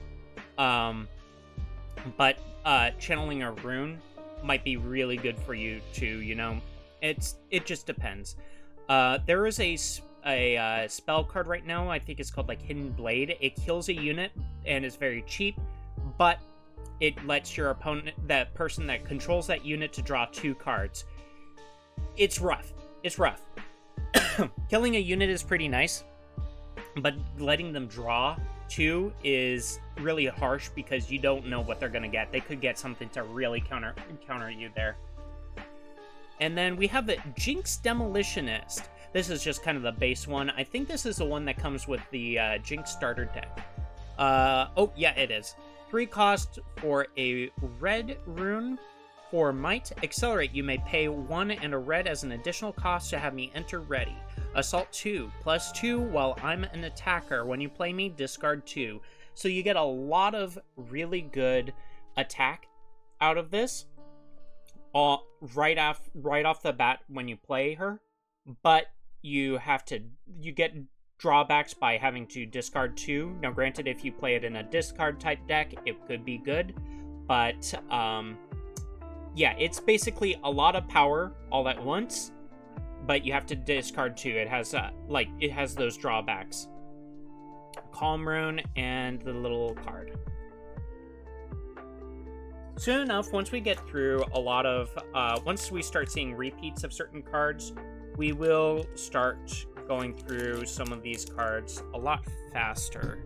But channeling a rune might be really good for you too, you know? It just depends. There is a spell card right now, I think it's called like Hidden Blade. It kills a unit and is very cheap, but it lets your opponent, that person that controls that unit, to draw 2 cards. It's rough. It's rough. Killing a unit is pretty nice, but letting them draw 2 is really harsh because you don't know what they're going to get. They could get something to really counter you there. And then we have the Jinx Demolitionist. This is just kind of the base one. I think this is the one that comes with the Jinx starter deck. Oh, yeah, it is. 3 cost for a red rune. For Might Accelerate, you may pay 1 and a red as an additional cost to have me enter ready. Assault 2, +2 while I'm an attacker. When you play me, discard 2. So you get a lot of really good attack out of this. Right off the bat when you play her. But you get drawbacks by having to discard 2. Now granted, if you play it in a discard type deck, it could be good. But, yeah, it's basically a lot of power all at once, but you have to discard 2. It has, it has those drawbacks. Calm Rune and the little card. Soon enough, once we get through a lot of, once we start seeing repeats of certain cards, we will start going through some of these cards a lot faster.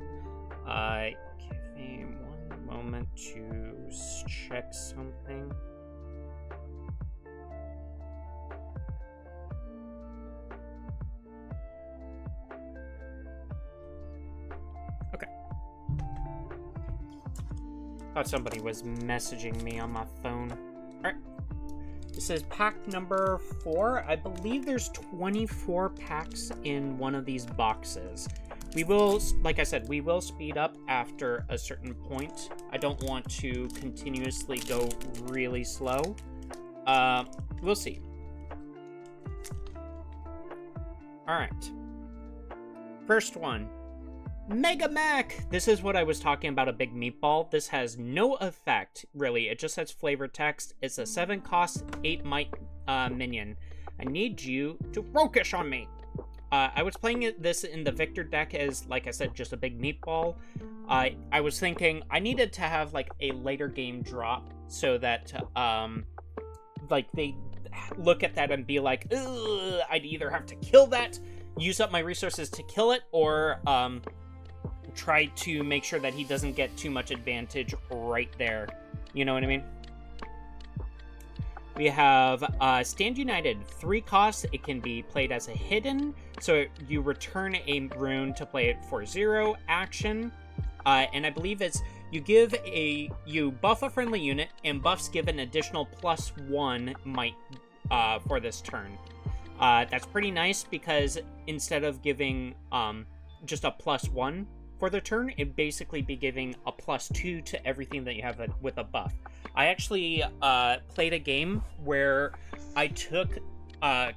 Give me one moment to check something. Okay. Thought somebody was messaging me on my phone. Alright. This is pack number 4. I believe there's 24 packs in one of these boxes. We will, like I said, we will speed up after a certain point. I don't want to continuously go really slow. We'll see. Alright. First one. Mega Mac! This is what I was talking about, a big meatball. This has no effect, really. It just has flavor text. It's a 7 cost, 8 might minion. I need you to focus on me. I was playing this in the Victor deck as, like I said, just a big meatball. I was thinking I needed to have, like, a later game drop so that, like, they look at that and be like, ugh, I'd either have to kill that, use up my resources to kill it, or, try to make sure that he doesn't get too much advantage right there. You know what I mean? We have Stand United, 3 costs. It can be played as a hidden, so you return a rune to play it for 0 action. And I believe it's you buff a friendly unit, and buffs give an additional +1 might for this turn. That's pretty nice because instead of giving just a +1 for the turn, it'd basically be giving a +2 to everything that you have with a buff. I actually played a game where I took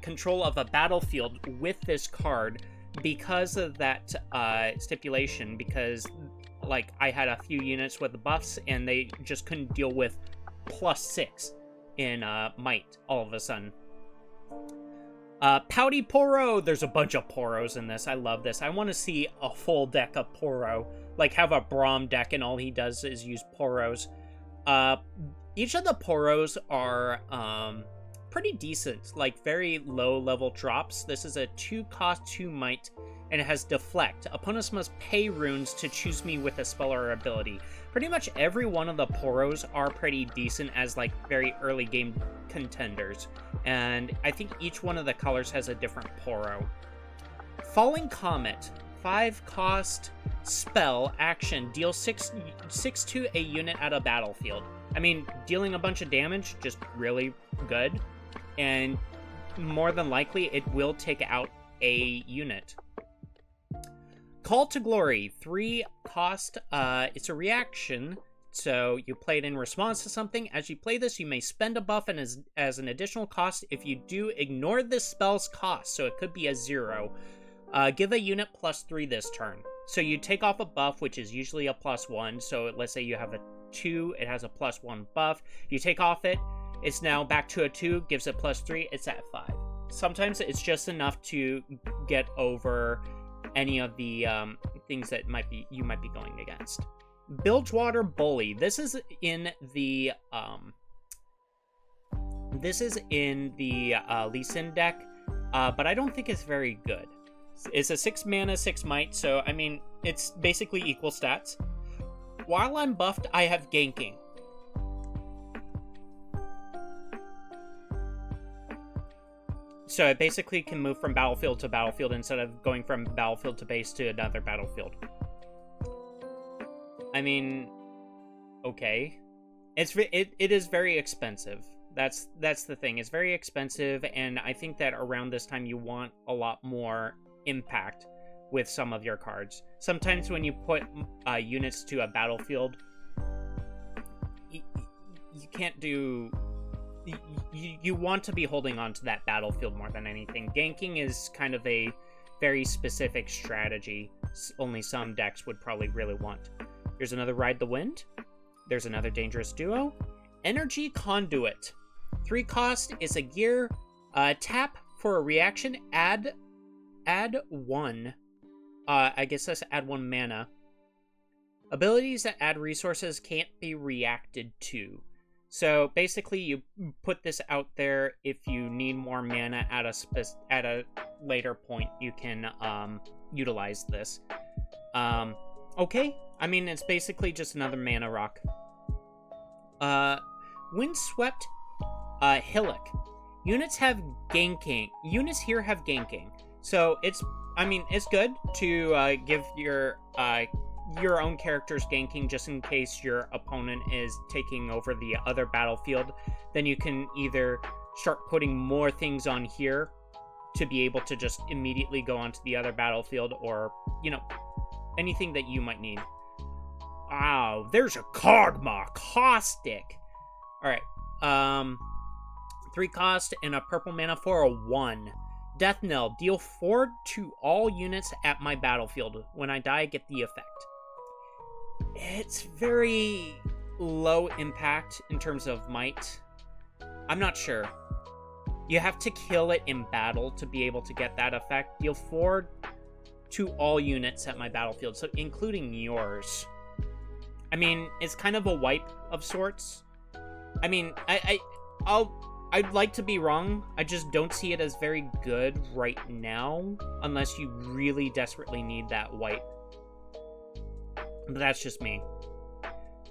control of a battlefield with this card because of that stipulation, because like I had a few units with the buffs and they just couldn't deal with +6 in might all of a sudden. Pouty Poro. There's a bunch of Poros in this. I love this. I want to see a full deck of Poro. Like, have a Braum deck and all he does is use Poros. Each of the Poros are pretty decent. Like, very low level drops. This is a 2 cost, 2 might, and it has Deflect. Opponents must pay runes to choose me with a spell or ability. Pretty much every one of the Poros are pretty decent as, like, very early game contenders. And I think each one of the colors has a different Poro. Falling Comet, 5 cost spell action, deal 6 to a unit at a battlefield. I mean, dealing a bunch of damage, just really good. And more than likely, it will take out a unit. Call to Glory, 3 cost. It's a reaction, so you play it in response to something. As you play this, you may spend a buff and as an additional cost. If you do, ignore this spell's cost, so it could be a 0. Give a unit +3 this turn. So you take off a buff, which is usually a +1. So let's say you have a 2, it has a +1 buff. You take off it, it's now back to a 2, gives it +3, it's at 5. Sometimes it's just enough to get over any of the things that you might be going against. Bilgewater Bully. This is in the Lee Sin deck, but I don't think it's very good. It's a 6 mana, 6 might, so I mean it's basically equal stats. While I'm buffed, I have ganking. So it basically can move from battlefield to battlefield instead of going from battlefield to base to another battlefield. I mean, okay. It is very expensive. That's the thing. It's very expensive, and I think that around this time you want a lot more impact with some of your cards. Sometimes when you put units to a battlefield, you can't do... You want to be holding on to that battlefield more than anything. Ganking is kind of a very specific strategy. Only some decks would probably really want. There's another Ride the Wind. There's another Dangerous Duo. Energy Conduit. 3 cost. It's a gear. Tap for a reaction. Add 1. I guess that's add 1 mana. Abilities that add resources can't be reacted to. So basically, you put this out there. If you need more mana at a later point, you can utilize this. Okay, I mean it's basically just another mana rock. Windswept Hillock. Units have ganking. Units here have ganking, so it's good to give your own character's ganking just in case your opponent is taking over the other battlefield. Then you can either start putting more things on here to be able to just immediately go onto the other battlefield, or, you know, anything that you might need. Wow, there's a Kog'Maw Caustic. Alright, 3 cost and a purple mana for a 1. Death Knell. Deal 4 to all units at my battlefield. When I die, I get the effect. It's very low impact in terms of might. I'm not sure. You have to kill it in battle to be able to get that effect. Deal 4 to all units at my battlefield, so including yours. I mean, it's kind of a wipe of sorts. I mean, I'd like to be wrong. I just don't see it as very good right now, unless you really desperately need that wipe. But that's just me.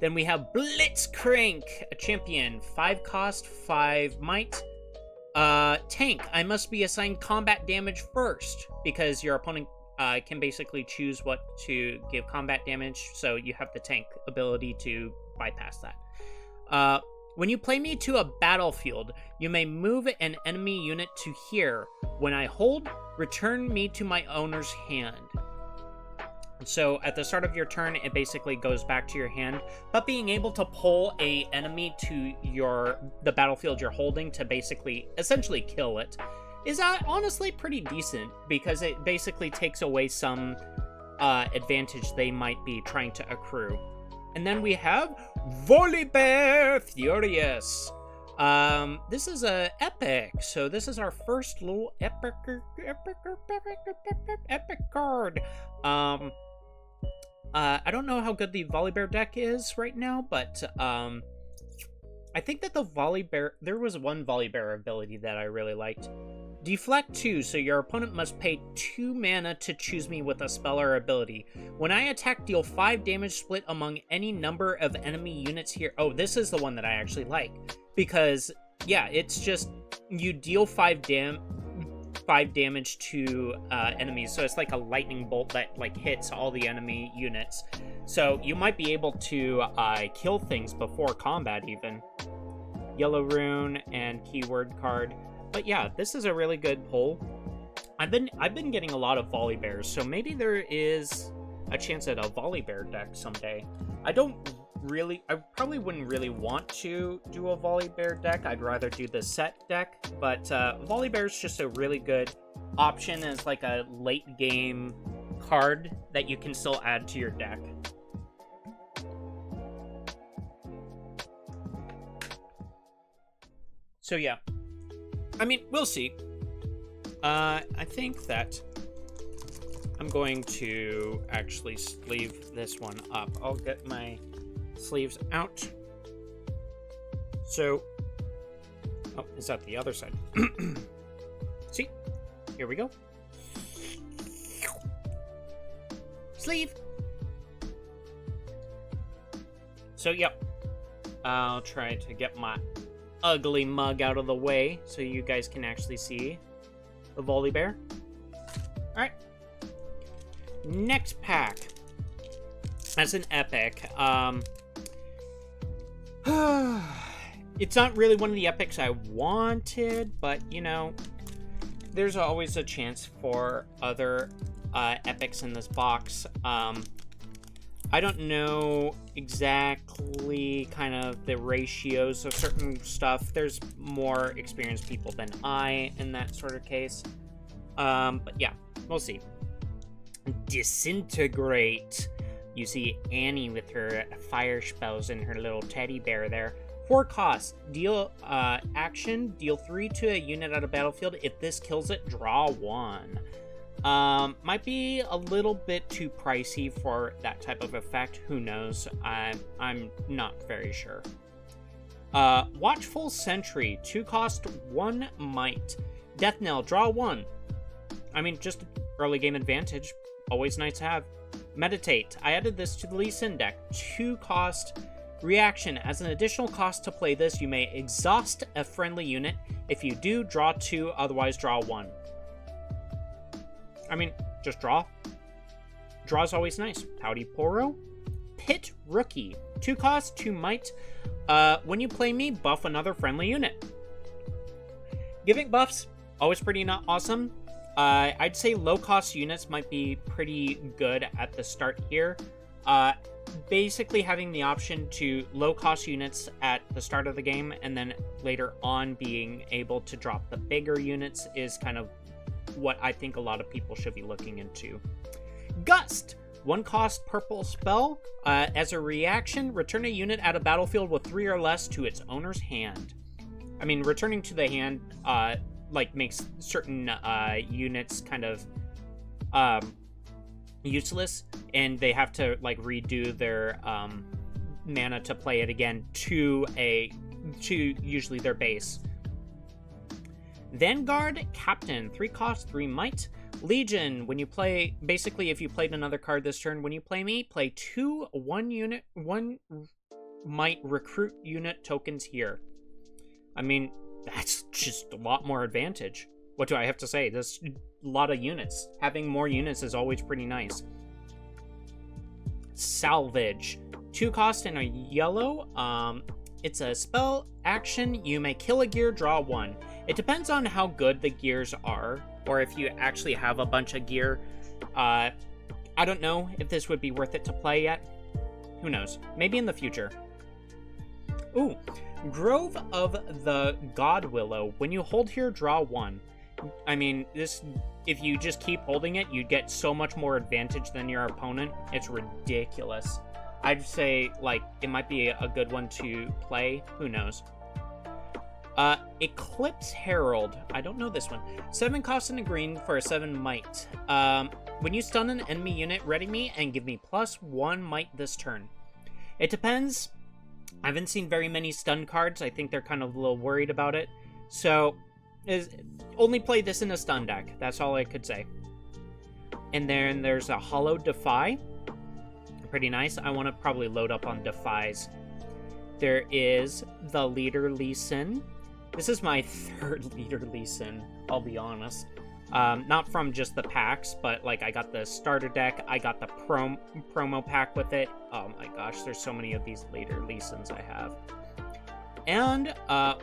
Then we have Blitzcrank, a champion. 5 cost, 5 might. Tank. I must be assigned combat damage first, because your opponent can basically choose what to give combat damage, so you have the tank ability to bypass that. When you play me to a battlefield, you may move an enemy unit to here. When I hold, return me to my owner's hand. So at the start of your turn, it basically goes back to your hand, but being able to pull a enemy to the battlefield you're holding to basically essentially kill it is honestly pretty decent, because it basically takes away some advantage they might be trying to accrue. And then we have Volibear Furious. This is a epic, so this is our first little epic card. I don't know how good the Volibear deck is right now, but I think that there was one Volibear ability that I really liked. Deflect 2, so your opponent must pay 2 mana to choose me with a spell or ability. When I attack, deal 5 damage split among any number of enemy units here. Oh, this is the one that I actually like, because, yeah, it's just, you deal 5 5 damage to enemies, so it's like a lightning bolt that like hits all the enemy units. So you might be able to kill things before combat even. Yellow rune and keyword card. But yeah, this is a really good pull. I've been getting a lot of volley bears, so maybe there is a chance at a volley bear deck someday. I probably wouldn't really want to do a volley bear deck. I'd rather do the set deck, but volley bear is just a really good option as like a late game card that you can still add to your deck. So yeah, I mean, we'll see. I think that I'm going to actually sleeve this one up. I'll get my sleeves out. So, oh, is that the other side? See, here we go. Sleeve. So, yep. I'll try to get my ugly mug out of the way so you guys can actually see the volley bear. All right. Next pack. As an epic. It's not really one of the epics I wanted, but you know, there's always a chance for other epics in this box. I don't know exactly kind of the ratios of certain stuff. There's more experienced people than I in that sort of case. But yeah, we'll see. Disintegrate. You see Annie with her fire spells and her little teddy bear there. 4 cost. Deal action. Deal 3 to a unit at a battlefield. If this kills it, draw 1. Might be a little bit too pricey for that type of effect. Who knows? I'm not very sure. Watchful Sentry. 2 cost, 1 might. Death Knell. Draw 1. I mean, just early game advantage. Always nice to have. Meditate. I added this to the Lee Sin deck. 2 cost. Reaction. As an additional cost to play this, you may exhaust a friendly unit. If you do, draw 2. Otherwise, draw 1. I mean, just draw. Draw's always nice. Howdy Poro. Pit Rookie. 2 cost, 2 might. When you play me, buff another friendly unit. Giving buffs, always pretty not awesome. I'd say low-cost units might be pretty good at the start here. Basically having the option to low-cost units at the start of the game, and then later on being able to drop the bigger units is kind of what I think a lot of people should be looking into. Gust! 1 cost purple spell. As a reaction, return a unit at a battlefield with 3 or less to its owner's hand. I mean, returning to the hand, like, makes certain units kind of useless, and they have to, like, redo their mana to play it again to usually their base. Vanguard Captain, 3 cost, 3 might. Legion, when you play, basically if you played another card this turn, when you play me, play 2 1 might recruit unit tokens here. I mean, that's just a lot more advantage. What do I have to say? There's a lot of units. Having more units is always pretty nice. Salvage, 2 cost and a yellow. It's a spell action. You may kill a gear, draw 1. It depends on how good the gears are, or if you actually have a bunch of gear. I don't know if this would be worth it to play yet. Who knows? Maybe in the future. Ooh, Grove of the God Willow. When you hold here, draw 1. I mean, this, if you just keep holding it, you get so much more advantage than your opponent. It's ridiculous. I'd say, like, it might be a good one to play. Who knows? Eclipse Herald. I don't know this one. 7 cost and a green for a 7 might. When you stun an enemy unit, ready me and give me +1 might this turn. It depends. I haven't seen very many stun cards. I think they're kind of a little worried about it. So, only play this in a stun deck. That's all I could say. And then there's a Hollow Defy. Pretty nice. I want to probably load up on Defies. There is the Leader Lee Sin. This is my 3rd Leader Lee Sin, I'll be honest. Not from just the packs, but like I got the starter deck, I got the promo pack with it. Oh my gosh, there's so many of these later Leesons I have. And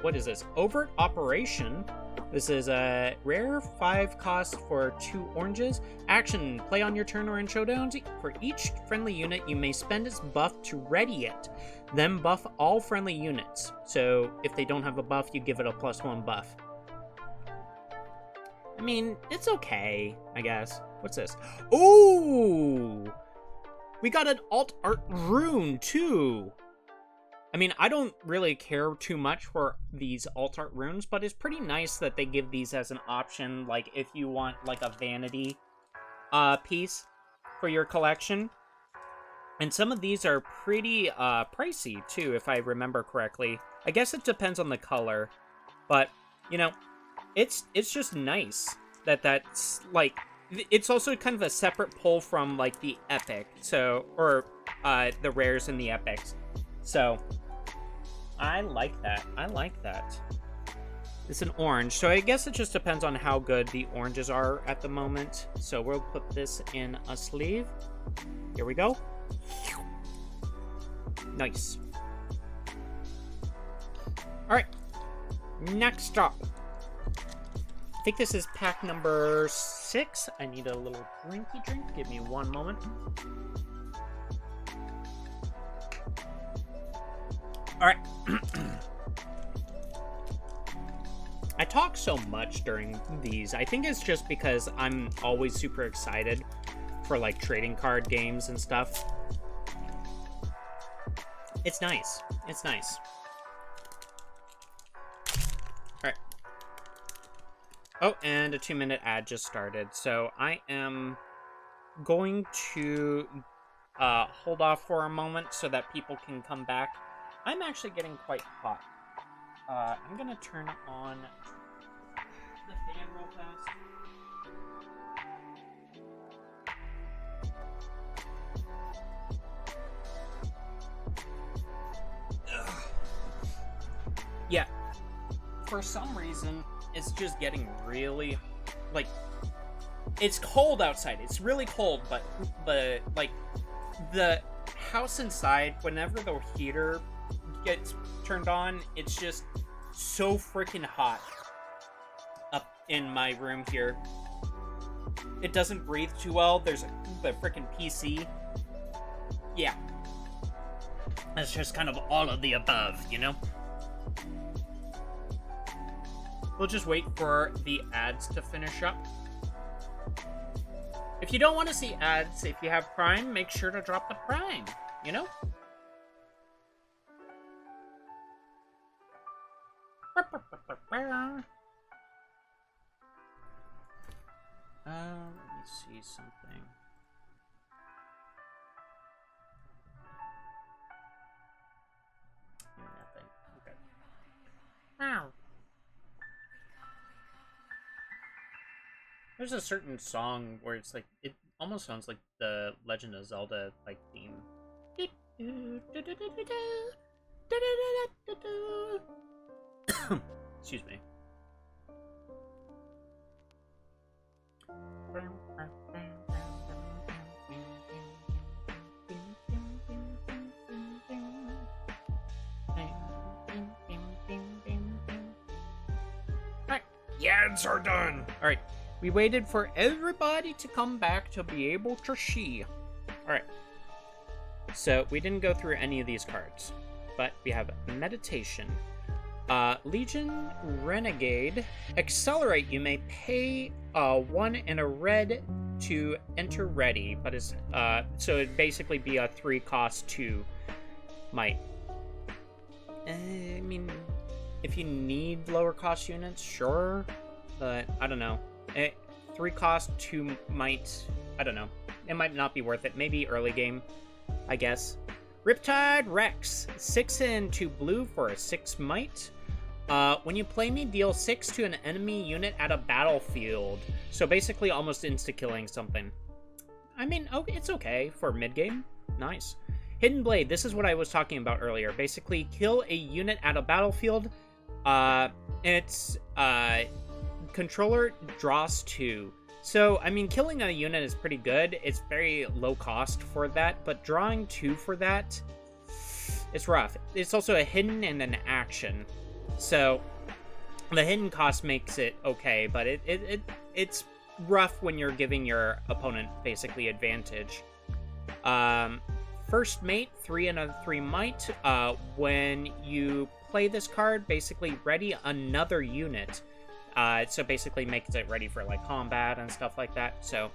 what is this? Overt Operation. This is a rare 5 cost for 2 oranges. Action, play on your turn or in showdowns. For each friendly unit, you may spend its buff to ready it. Then buff all friendly units. So if they don't have a buff, you give it a +1 buff. I mean, it's okay, I guess. What's this? Ooh! We got an alt art rune, too! I mean, I don't really care too much for these alt art runes, but it's pretty nice that they give these as an option, like, if you want, like, a vanity piece for your collection. And some of these are pretty pricey, too, if I remember correctly. I guess it depends on the color, but, you know, it's just nice that that's, like, it's also kind of a separate pull from, like, the epic, so, or the rares and the epics. So, I like that. I like that. It's an orange, so I guess it just depends on how good the oranges are at the moment. So we'll put this in a sleeve. Here we go. Nice. Alright. Next up. I think this is pack number 6. I need a little drinky drink. Give me one moment. Alright. I talk so much during these. I think it's just because I'm always super excited for, like, trading card games and stuff. It's nice. It's nice. Alright. Oh, and a 2-minute ad just started. So I am going to hold off for a moment so that people can come back. I'm actually getting quite hot. I'm gonna turn on the fan real fast. Yeah, for some reason, it's just getting really, like, it's cold outside. It's really cold, but like, the house inside, whenever the heater gets turned on, it's just so freaking hot up in my room here. It doesn't breathe too well. There's the freaking PC. Yeah. It's just kind of all of the above, you know? We'll just wait for the ads to finish up. If you don't want to see ads, if you have Prime, make sure to drop the Prime, you know? Let me see something. Nothing. Okay. Wow. There's a certain song where it's like, it almost sounds like the Legend of Zelda, like, theme. Excuse me. Alright, the ads are done. Alright, we waited for everybody to come back to be able to see. Alright, so we didn't go through any of these cards, but we have Meditation. Legion Renegade. Accelerate. You may pay 1 and a red to enter ready, but it's so it'd basically be a 3 cost 2 might. I mean, if you need lower cost units, sure, but I don't know. 3 cost 2 might, I don't know. It might not be worth it. Maybe early game, I guess. Riptide Rex. 6 and 2 blue for a 6 might. When you play me, deal 6 to an enemy unit at a battlefield. So basically almost insta-killing something. I mean, okay, it's okay for mid-game. Nice. Hidden Blade. This is what I was talking about earlier. Basically, kill a unit at a battlefield. It's controller draws 2. So, I mean, killing a unit is pretty good. It's very low cost for that, but drawing 2 for that, it's rough. It's also a hidden and an action. So, the hidden cost makes it okay, but it's rough when you're giving your opponent basically advantage. First mate, 3 and a 3 might. When you play this card, basically ready another unit. So basically makes it ready for like combat and stuff like that. So,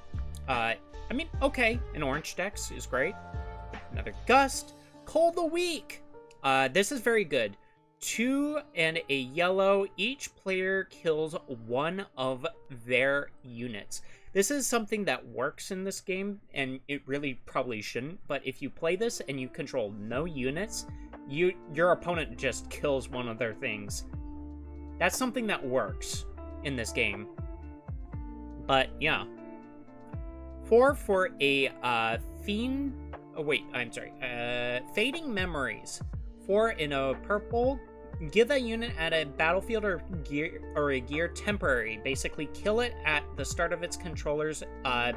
I mean, okay, an orange dex is great. Another gust. Cull the weak. This is very good. 2 and a yellow. Each player kills one of their units. This is something that works in this game, and it really probably shouldn't. But if you play this and you control no units, your opponent just kills one of their things. That's something that works in this game. But yeah. 4 for a fiend. Oh wait, I'm sorry. Fading Memories. 4 in a purple. Give a unit at a battlefield or a gear temporary. Basically, kill it at the start of its controller's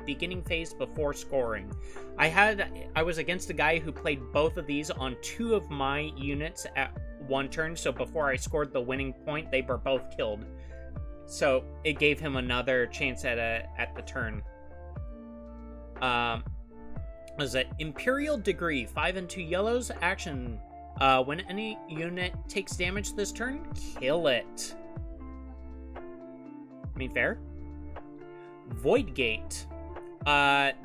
beginning phase before scoring. I was against a guy who played both of these on 2 of my units at one turn. So before I scored the winning point, they were both killed. So it gave him another chance at the turn. Was it Imperial Degree? 5 and 2 yellows. Action. When any unit takes damage this turn, kill it. I mean, fair. Void Gate.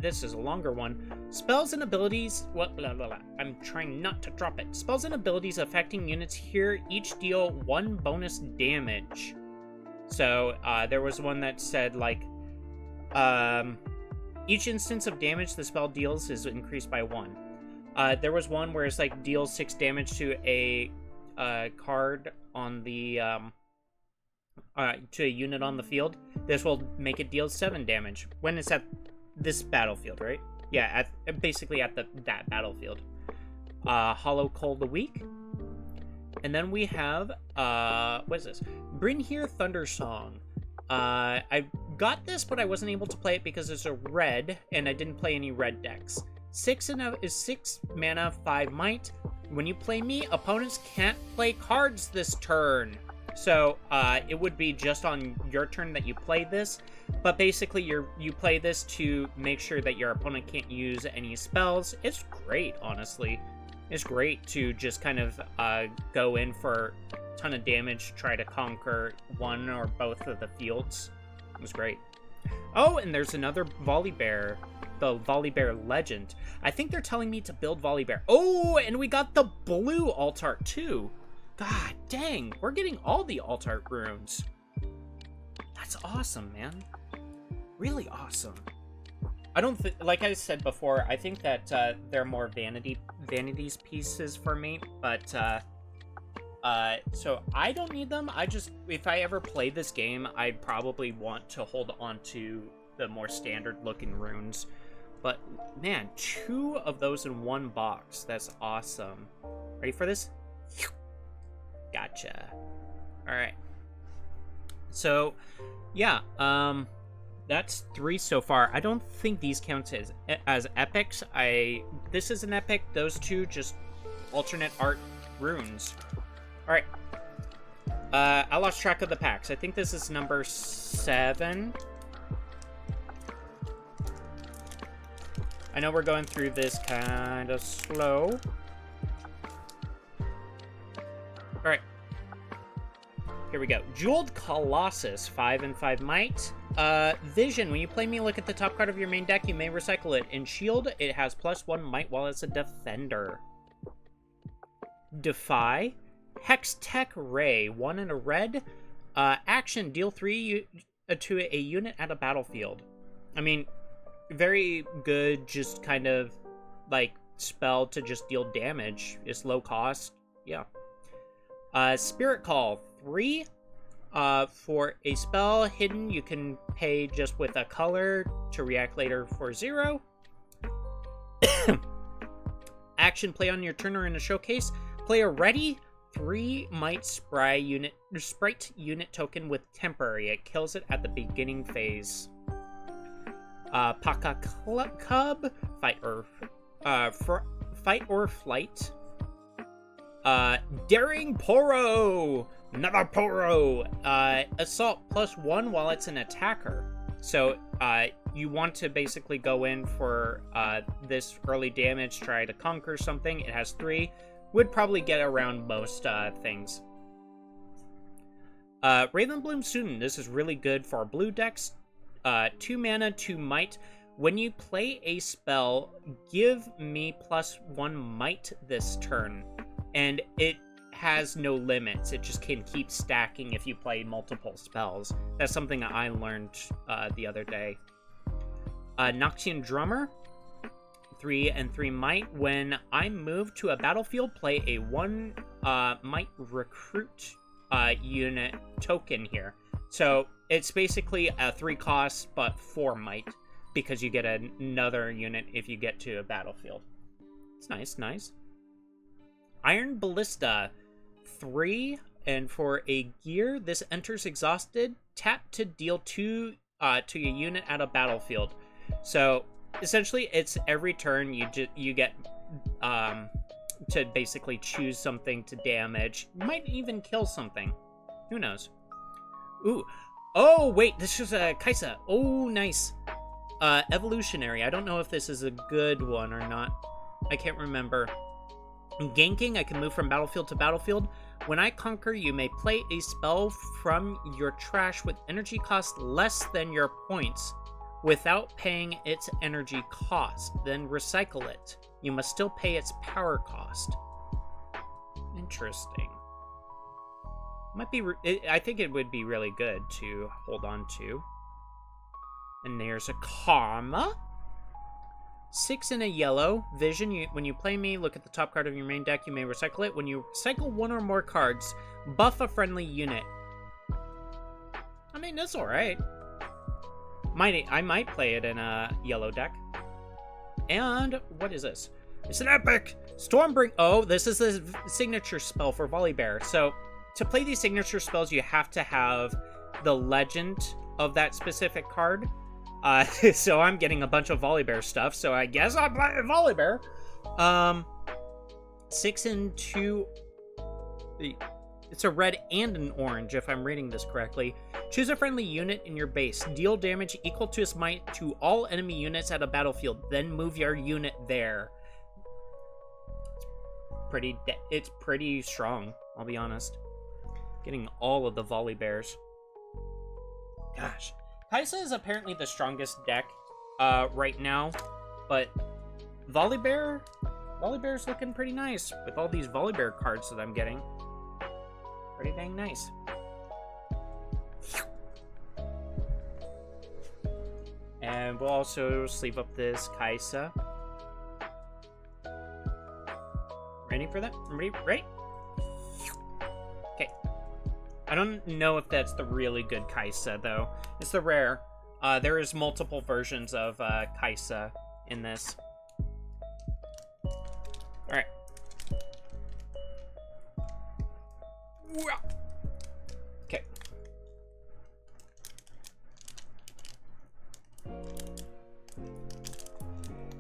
This is a longer one. Spells and abilities. What? Blah, blah, blah. I'm trying not to drop it. Spells and abilities affecting units here each deal 1 bonus damage. So there was one that said like, each instance of damage the spell deals is increased by 1. There was one where it's like deals 6 damage to a card on the to a unit on the field. This will make it deal 7 damage when it's at this battlefield, right? Yeah, basically at that battlefield. Hollow Cull the Weak, and then we have what is this? Brynhir Thunder Song. I got this, but I wasn't able to play it because it's a red, and I didn't play any red decks. 6 mana, 5 might. When you play me, opponents can't play cards this turn. So it would be just on your turn that you play this. But basically, you play this to make sure that your opponent can't use any spells. It's great, honestly. It's great to just kind of go in for a ton of damage, try to conquer one or both of the fields. It was great. Oh, and there's another Volibear. The Volibear Legend. I think they're telling me to build Volibear. Oh, and we got the blue alt art too. God dang, we're getting all the alt art runes. That's awesome, man. Really awesome. I don't like I said before, I think that they're more vanities pieces for me, but so I don't need them. If I ever play this game, I'd probably want to hold on to the more standard looking runes. But man, 2 of those in 1 box. That's awesome. Ready for this? Gotcha. All right. So, yeah, that's 3 so far. I don't think these count as epics. This is an epic. Those 2 just alternate art runes. All right. I lost track of the packs. I think this is number 7. I know we're going through this kind of slow. All right. Here we go. Jeweled Colossus, 5 and 5 might. Vision. When you play me, look at the top card of your main deck. You may recycle it. In Shield, it has +1 might while it's a defender. Defy. Hextech Ray, 1 and a red. Action. Deal 3 to a unit at a battlefield. I mean, very good, just kind of like spell to just deal damage. It's low cost. Yeah. Spirit Call, 3 for a spell hidden. You can pay just with a color to react later for 0. Action, play on your turn or in a showcase. Player ready 3 might sprite unit token with temporary. It kills it at the beginning phase. Paka Cub, fight or flight. Daring Poro, another Poro. Assault +1 while it's an attacker. So you want to basically go in for this early damage, try to conquer something. It has 3. Would probably get around most things. Ravenbloom Student. This is really good for blue decks. 2 mana, 2 might. When you play a spell, give me +1 might this turn. And it has no limits. It just can keep stacking if you play multiple spells. That's something that I learned the other day. Noxian Drummer. 3 and 3 might. When I move to a battlefield, play a 1 might recruit unit token here. So it's basically a 3 cost, but 4 might, because you get another unit if you get to a battlefield. It's nice, nice. Iron Ballista, 3, and for a gear, this enters exhausted. Tap to deal 2 to a unit at a battlefield. So essentially, it's every turn you get to basically choose something to damage. You might even kill something. Who knows? Ooh. Oh, wait, this is a Kaisa. Oh, nice. Evolutionary. I don't know if this is a good one or not. I can't remember. Ganking, I can move from battlefield to battlefield. When I conquer, you may play a spell from your trash with energy cost less than your points without paying its energy cost. Then recycle it. You must still pay its power cost. Interesting. Might be. I think it would be really good to hold on to. And there's a Karma. 6 and a yellow. Vision. When you play me, look at the top card of your main deck. You may recycle it. When you recycle 1 or more cards, buff a friendly unit. I mean, that's alright. I might play it in a yellow deck. And what is this? It's an epic! Stormbring. Oh, this is the signature spell for Volibear. So, to play these signature spells, you have to have the legend of that specific card. So I'm getting a bunch of Volibear stuff, so I guess I'm playing Volibear. 6 and 2... It's a red and an orange, if I'm reading this correctly. Choose a friendly unit in your base. Deal damage equal to its might to all enemy units at a battlefield. Then move your unit there. It's pretty strong, I'll be honest. Getting all of the Volibears. Gosh. Kaisa is apparently the strongest deck right now, but Volibear's looking pretty nice with all these Volibear cards that I'm getting. Pretty dang nice. And we'll also sleeve up this Kaisa. Ready for that? Ready? Okay. I don't know if that's the really good Kaisa, though. It's the rare. There is multiple versions of Kaisa in this. Alright. Okay.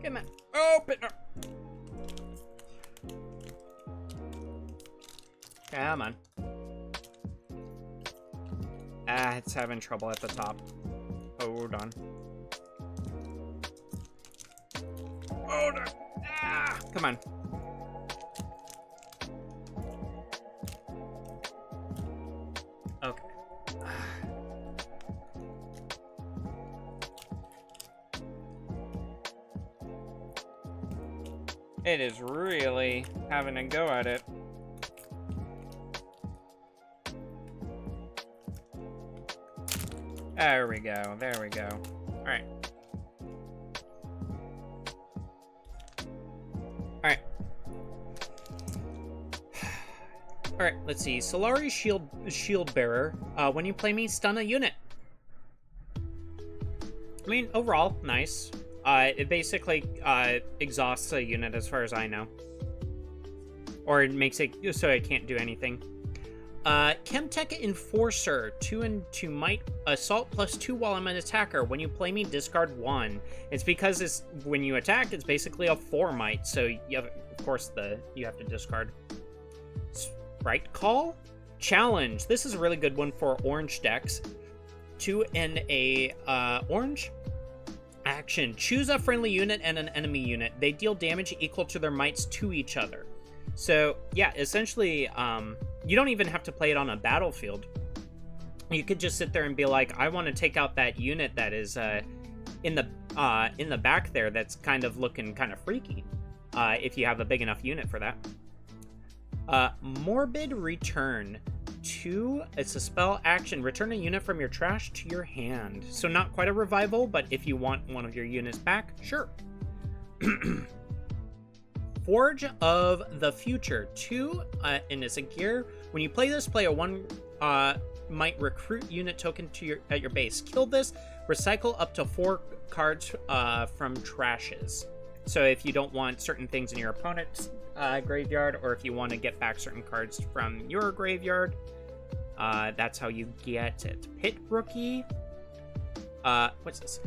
Come on. Open her. Come on. Ah, it's having trouble at the top. Hold on. Hold on. Ah, come on. Okay. It is really having a go at it. There we go. There we go. All right. All right. All right. Let's see. Solari Shield Bearer. When you play me, stun a unit. I mean, overall, nice. It basically exhausts a unit, as far as I know. Or it makes it so it can't do anything. Chemtech Enforcer, 2 and 2 might, assault +2 while I'm an attacker. When you play me, discard 1. It's because when you attack, it's basically a 4 might, so you have, of course, you have to discard. Sprite Call? Challenge. This is a really good one for orange decks. 2 and a orange. Action. Choose a friendly unit and an enemy unit. They deal damage equal to their mights to each other. So, yeah, essentially, you don't even have to play it on a battlefield. You could just sit there and be like, I want to take out that unit that is in the back there that's kind of looking kind of freaky, if you have a big enough unit for that. Morbid Return. 2, it's a spell action. Return a unit from your trash to your hand. So not quite a revival, but if you want one of your units back, sure. Forge of the Future. 2, and it's a gear. When you play this, play a 1 might recruit unit token to at your base. Kill this, recycle up to 4 cards from trashes. So if you don't want certain things in your opponent's graveyard, or if you want to get back certain cards from your graveyard, that's how you get it. Pit Rookie. What's this?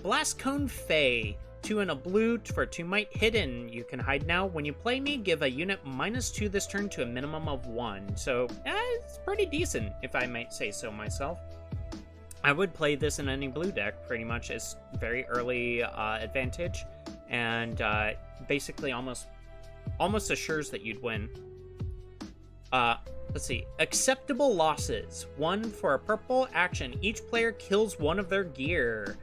Blast Cone Fae. 2 and a blue for 2 might. Hidden. You can hide now. When you play me, give a unit -2 this turn to a minimum of 1. So, it's pretty decent, if I might say so myself. I would play this in any blue deck, pretty much. It's very early advantage, and basically almost assures that you'd win. Let's see. Acceptable Losses. 1 for a purple action. Each player kills one of their gear.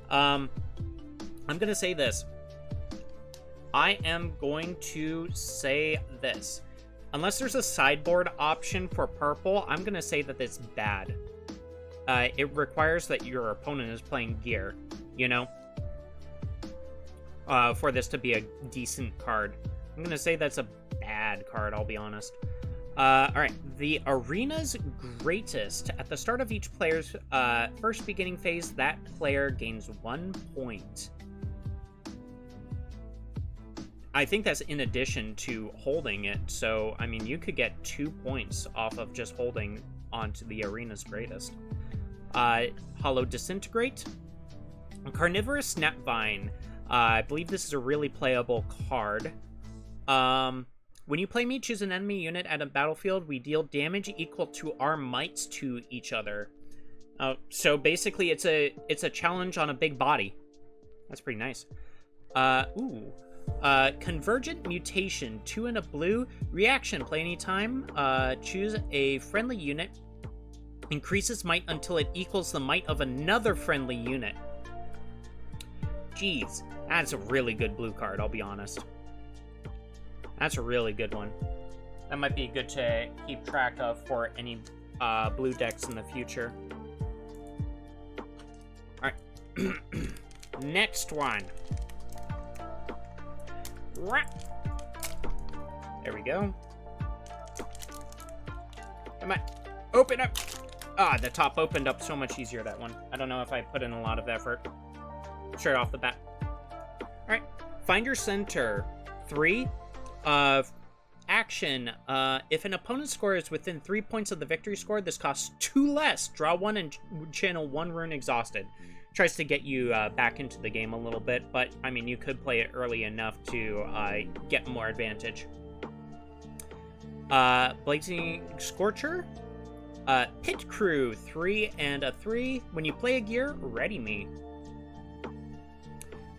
I'm going to say this. I am going to say this. Unless there's a sideboard option for purple, I'm going to say that it's bad. It requires that your opponent is playing gear, you know? For this to be a decent card. I'm going to say that's a bad card, I'll be honest. Alright, the Arena's Greatest. At the start of each player's first beginning phase, that player gains 1 point. I think that's in addition to holding it, so, I mean, you could get 2 points off of just holding onto the Arena's Greatest. Hollow Disintegrate. Carnivorous Snapvine. I believe this is a really playable card. When you play me, choose an enemy unit at a battlefield. We deal damage equal to our mights to each other. So basically, it's a challenge on a big body. That's pretty nice. Convergent Mutation. 2 and a blue. Reaction. Play anytime. Choose a friendly unit. Increases might until it equals the might of another friendly unit. Jeez. That's a really good blue card, I'll be honest. That's a really good one. That might be good to keep track of for any blue decks in the future. Alright. Next one. There we go. Come on. Open up. The top opened up so much easier, that one. I don't know if I put in a lot of effort. Straight off the bat. Alright. Find your center. 3. Action. If an opponent's score is within 3 points of the victory score, this costs 2 less. Draw 1 and channel 1 rune Exhausted. Tries to get you back into the game a little bit, but, I mean, you could play it early enough to get more advantage. Blazing Scorcher. Pit Crew. 3 and a 3. When you play a gear, ready me.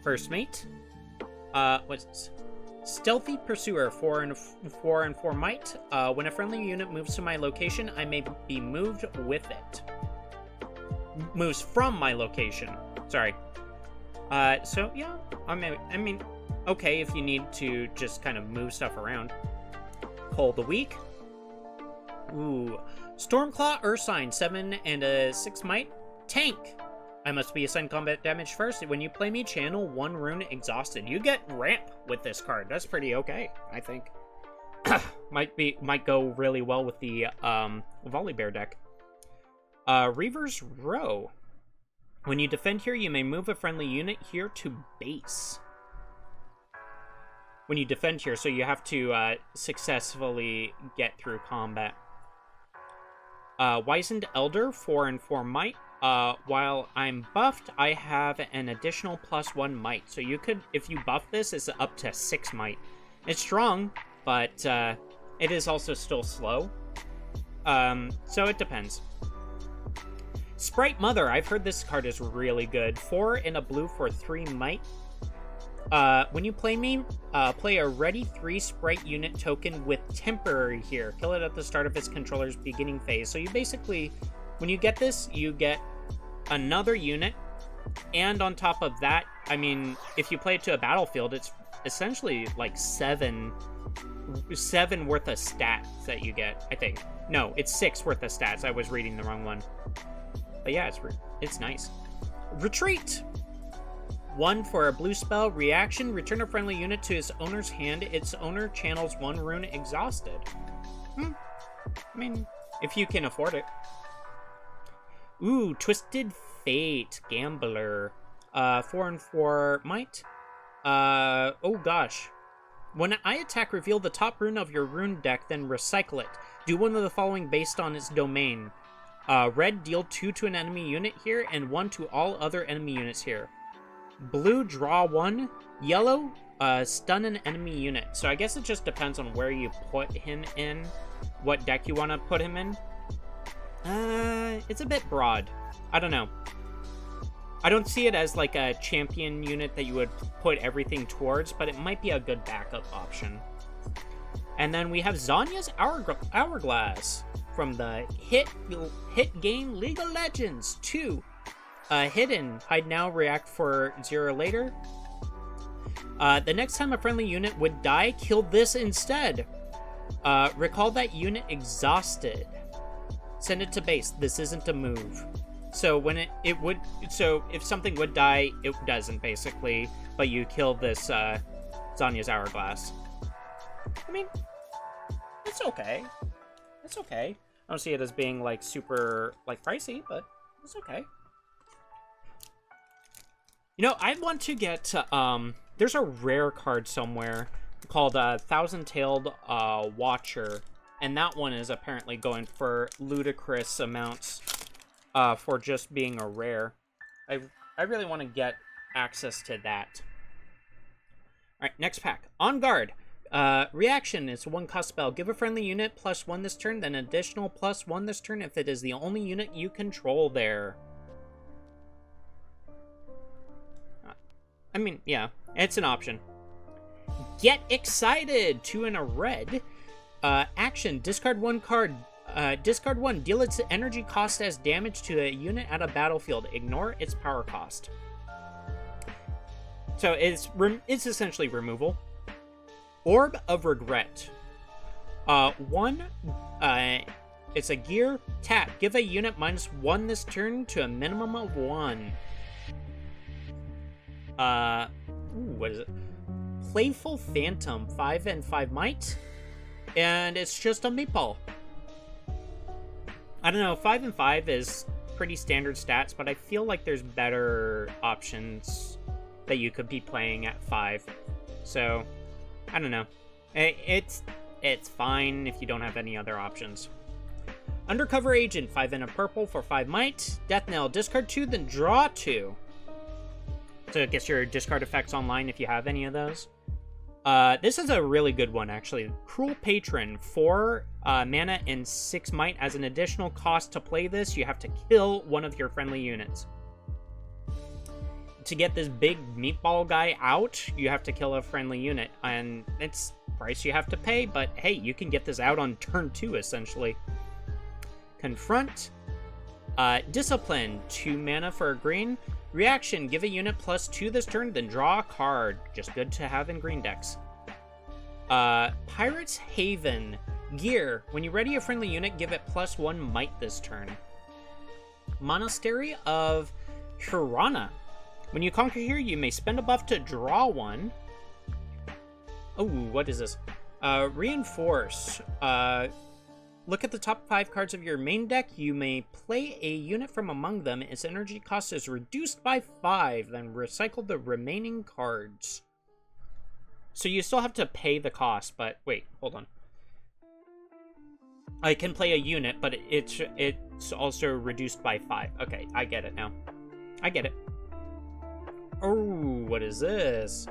First Mate. What's this? Stealthy Pursuer. 4 and 4 might. When a friendly unit moves to my location, I may be moved with it. Moves from my location. Sorry. So, yeah. I mean, okay, if you need to just kind of move stuff around. Cold the Weak. Ooh. Stormclaw Ursine. 7 and a 6 might. Tank. I must be assigned combat damage first. When you play me, channel 1 rune Exhausted. You get ramp with this card. That's pretty okay, I think. might go really well with the Volibear deck. Reaver's Row. When you defend here, you may move a friendly unit here to base. when you defend here, so you have to successfully get through combat. Wizened Elder, 4 and 4 might. While I'm buffed, I have an additional +1 might. So you could, if you buff this, it's up to 6 might. It's strong, but it is also still slow. So it depends. Sprite Mother, I've heard this card is really good. 4 and a blue for 3 might. When you play me, play a ready 3 sprite unit token with temporary here. Kill it at the start of its controller's beginning phase. So you basically, when you get this, you get another unit, and on top of that, I mean, if you play it to a battlefield, it's essentially like 7 worth of stats that you get, I think. No, it's 6 worth of stats. I was reading the wrong one. But yeah, it's nice. Retreat! 1 for a blue spell. Reaction, return a friendly unit to its owner's hand. Its owner channels 1 rune exhausted. I mean, if you can afford it. Ooh, Twisted Fate, Gambler. 4 and 4 might. Oh gosh. When I attack, reveal the top rune of your rune deck, then recycle it. Do one of the following based on its domain. Red, deal 2 to an enemy unit here, and 1 to all other enemy units here. Blue, draw 1. Yellow, stun an enemy unit. So I guess it just depends on where you put him in, what deck you want to put him in. It's a bit broad. I don't know. I don't see it as like a champion unit that you would put everything towards, but it might be a good backup option. And then we have Zanya's Hourglass from the hit game League of Legends 2. Hidden, hide now, react for 0 later. The next time a friendly unit would die, kill this instead. Recall that unit exhausted. Send it to base. This isn't a move. So when it would, so if something would die, it doesn't basically, but you kill this Zanya's Hourglass. I mean, it's okay. It's okay. I don't see it as being like super like pricey, but it's okay. You know, I want to get there's a rare card somewhere called Thousand-Tailed Watcher, and that one is apparently going for ludicrous amounts for just being a rare. I really want to get access to that. Alright, next pack. On Guard. Reaction is 1 cost spell. Give a friendly unit +1 this turn, then additional +1 this turn if it is the only unit you control there. I mean, yeah, it's an option. Get Excited! 2 and a red. Action, discard 1 card. Discard 1, deal its energy cost as damage to a unit at a battlefield. Ignore its power cost. So it's essentially removal. Orb of Regret. 1, it's a gear. Tap, give a unit -1 this turn to a minimum of 1. What is it? Playful Phantom, 5 and 5 might. And it's just a meatball. I don't know, 5 and 5 is pretty standard stats, but I feel like there's better options that you could be playing at 5. So, I don't know. It's fine if you don't have any other options. Undercover Agent, 5 and a purple for 5 might. Death Knell, discard 2, then draw 2. So it gets your discard effects online if you have any of those. This is a really good one, actually. Cruel Patron, 4 mana and 6 might. As an additional cost to play this, you have to kill one of your friendly units. To get this big meatball guy out, you have to kill a friendly unit. And it's price you have to pay, but hey, you can get this out on turn 2, essentially. Confront. Discipline, 2 mana for a green. Reaction, give a unit +2 this turn, then draw a card. Just good to have in green decks. Pirate's Haven. Gear, when you ready a friendly unit, give it +1 might this turn. Monastery of Hirana. When you conquer here, you may spend a buff to draw 1. Oh, what is this? Reinforce. Look at the top 5 cards of your main deck. You may play a unit from among them. Its energy cost is reduced by 5, then recycle the remaining cards. So you still have to pay the cost, but wait, hold on. I can play a unit, but it's also reduced by 5. Okay, I get it now. I get it. Oh, what is this?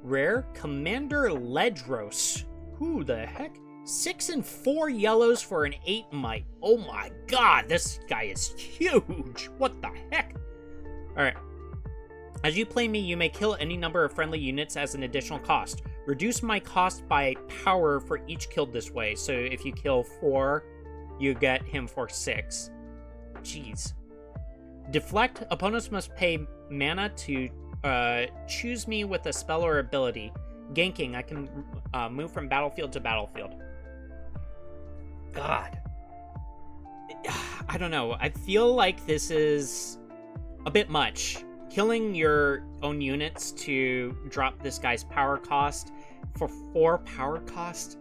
Rare Commander Ledros. Who the heck? 6 and 4 yellows for an 8 might. Oh my god, this guy is huge. What the heck? Alright. As you play me, you may kill any number of friendly units as an additional cost. Reduce my cost by power for each killed this way. So if you kill 4, you get him for 6. Jeez. Deflect. Opponents must pay mana to choose me with a spell or ability. Ganking. I can move from battlefield to battlefield. God. I don't know. I feel like this is a bit much. Killing your own units to drop this guy's power cost for 4 power cost?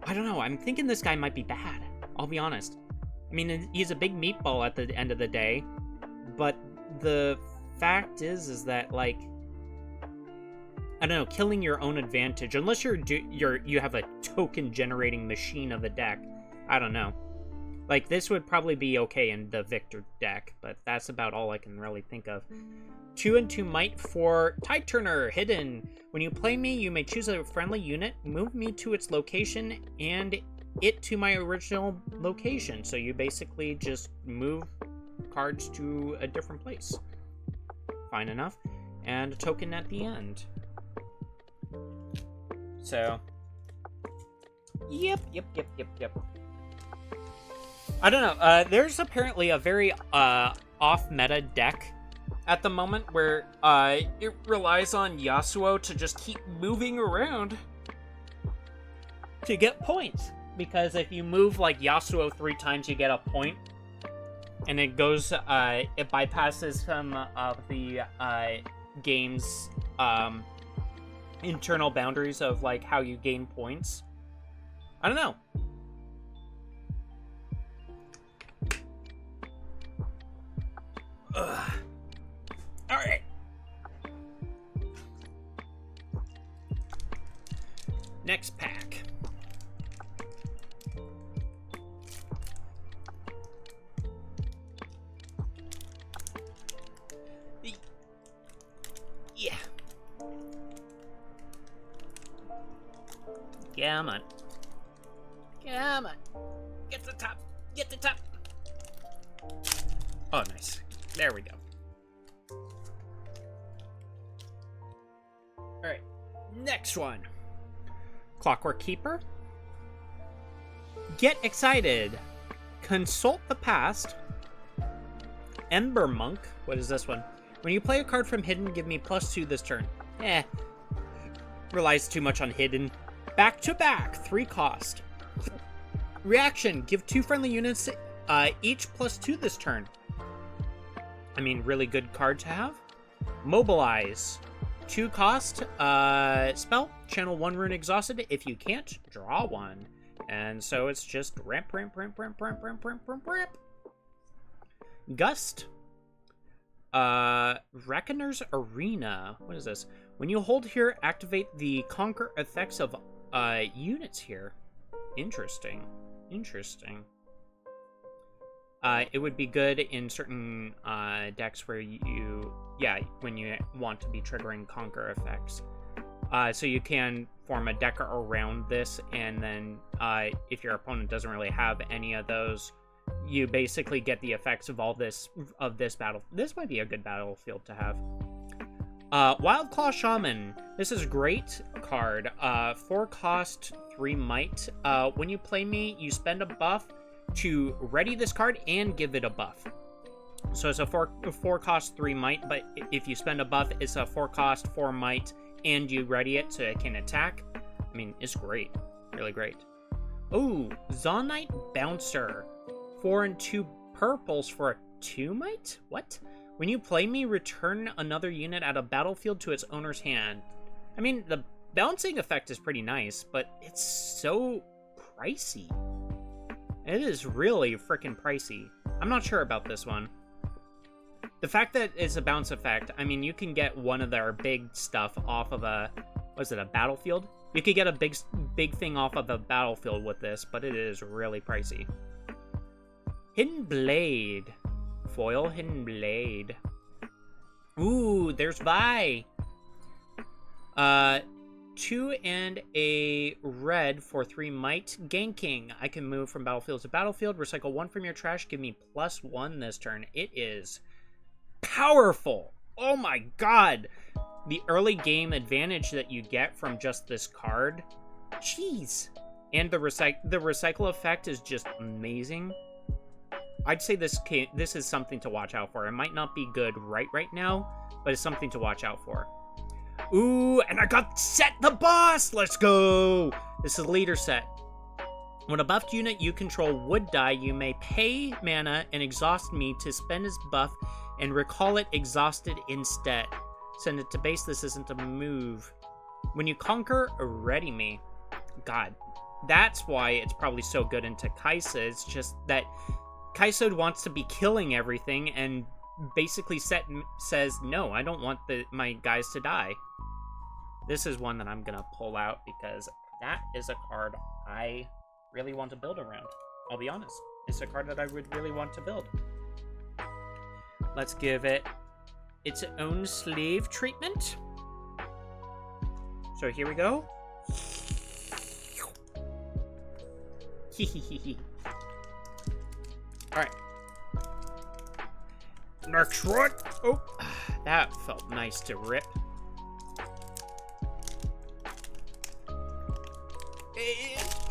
I don't know. I'm thinking this guy might be bad. I'll be honest. I mean, he's a big meatball at the end of the day, but the fact is that, like, I don't know, killing your own advantage, unless you have a token generating machine of the deck. I don't know. Like, this would probably be okay in the Victor deck, but that's about all I can really think of. 2 and 2 might for Tide Turner, hidden. When you play me, you may choose a friendly unit, move me to its location, and it to my original location. So you basically just move cards to a different place. Fine enough. And a token at the end. So, yep. I don't know. There's apparently a very off-meta deck at the moment where it relies on Yasuo to just keep moving around to get points. Because if you move like Yasuo 3 times, you get a point. And it goes, it bypasses some of the game's internal boundaries of like how you gain points. I don't know. Ugh. All right. Next pack. Yeah. Come on. Come on. Get the top. Get the top. Oh, nice. There we go. Alright. Next one. Clockwork Keeper. Get excited. Consult the past. Ember Monk. What is this one? When you play a card from Hidden, give me +2 this turn. Relies too much on Hidden. Back to back. 3 cost. Reaction. Give 2 friendly units each +2 this turn. I mean, really good card to have. Mobilize. 2 cost. Spell. Channel 1 rune exhausted. If you can't, draw 1. And so it's just ramp. Gust. Reckoner's Arena. What is this? When you hold here, activate the conquer effects of units here. Interesting. It would be good in certain decks where when you want to be triggering conquer effects. So you can form a deck around this, and then if your opponent doesn't really have any of those, you basically get the effects of all this battle. This might be a good battlefield to have. Wildclaw Shaman. This is a great card. 4 cost, 3 might. When you play me, you spend a buff to ready this card and give it a buff. So it's a 4 cost, 3 might, but if you spend a buff, it's a 4 cost, 4 might, and you ready it so it can attack. I mean, it's great. Really great. Ooh, Zonite Bouncer. 4 and 2 purples for a 2 might? What? When you play me, return another unit out of battlefield to its owner's hand. I mean, the bouncing effect is pretty nice, but it's so pricey. It is really freaking pricey. I'm not sure about this one. The fact that it's a bounce effect, I mean, you can get one of their big stuff off of a Was it a battlefield? You could get a big thing off of the battlefield with this, but it is really pricey. Hidden Blade. Foil Hidden Blade. Ooh, there's Vi. 2 and a red for 3 might. Ganking. I can move from battlefield to battlefield. Recycle 1 from your trash. Give me +1 this turn. It is powerful. Oh my god. The early game advantage that you get from just this card. Jeez. And the recycle effect is just amazing. I'd say this is something to watch out for. It might not be good right now, but it's something to watch out for. Ooh, and I got Set the Boss! Let's go! This is leader set. When a buffed unit you control would die, you may pay mana and exhaust me to spend his buff and recall it exhausted instead. Send it to base. This isn't a move. When you conquer, ready me. God, that's why it's probably so good into Kaisa. It's just that Kaisa wants to be killing everything and basically says, no, I don't want my guys to die. This is one that I'm going to pull out because that is a card I really want to build around. I'll be honest. It's a card that I would really want to build. Let's give it its own sleeve treatment. So here we go. Alright. Next one. Oh, that felt nice to rip.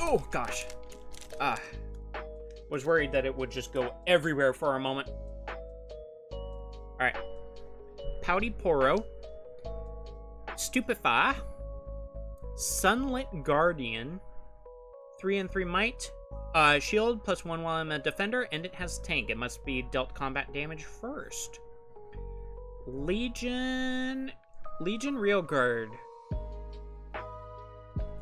Oh, gosh. Was worried that it would just go everywhere for a moment. Alright. Pouty Poro. Stupefy. Sunlit Guardian. 3 and 3 might. Shield +1 while I'm a defender, and it has tank. It must be dealt combat damage first. Legion Real Guard.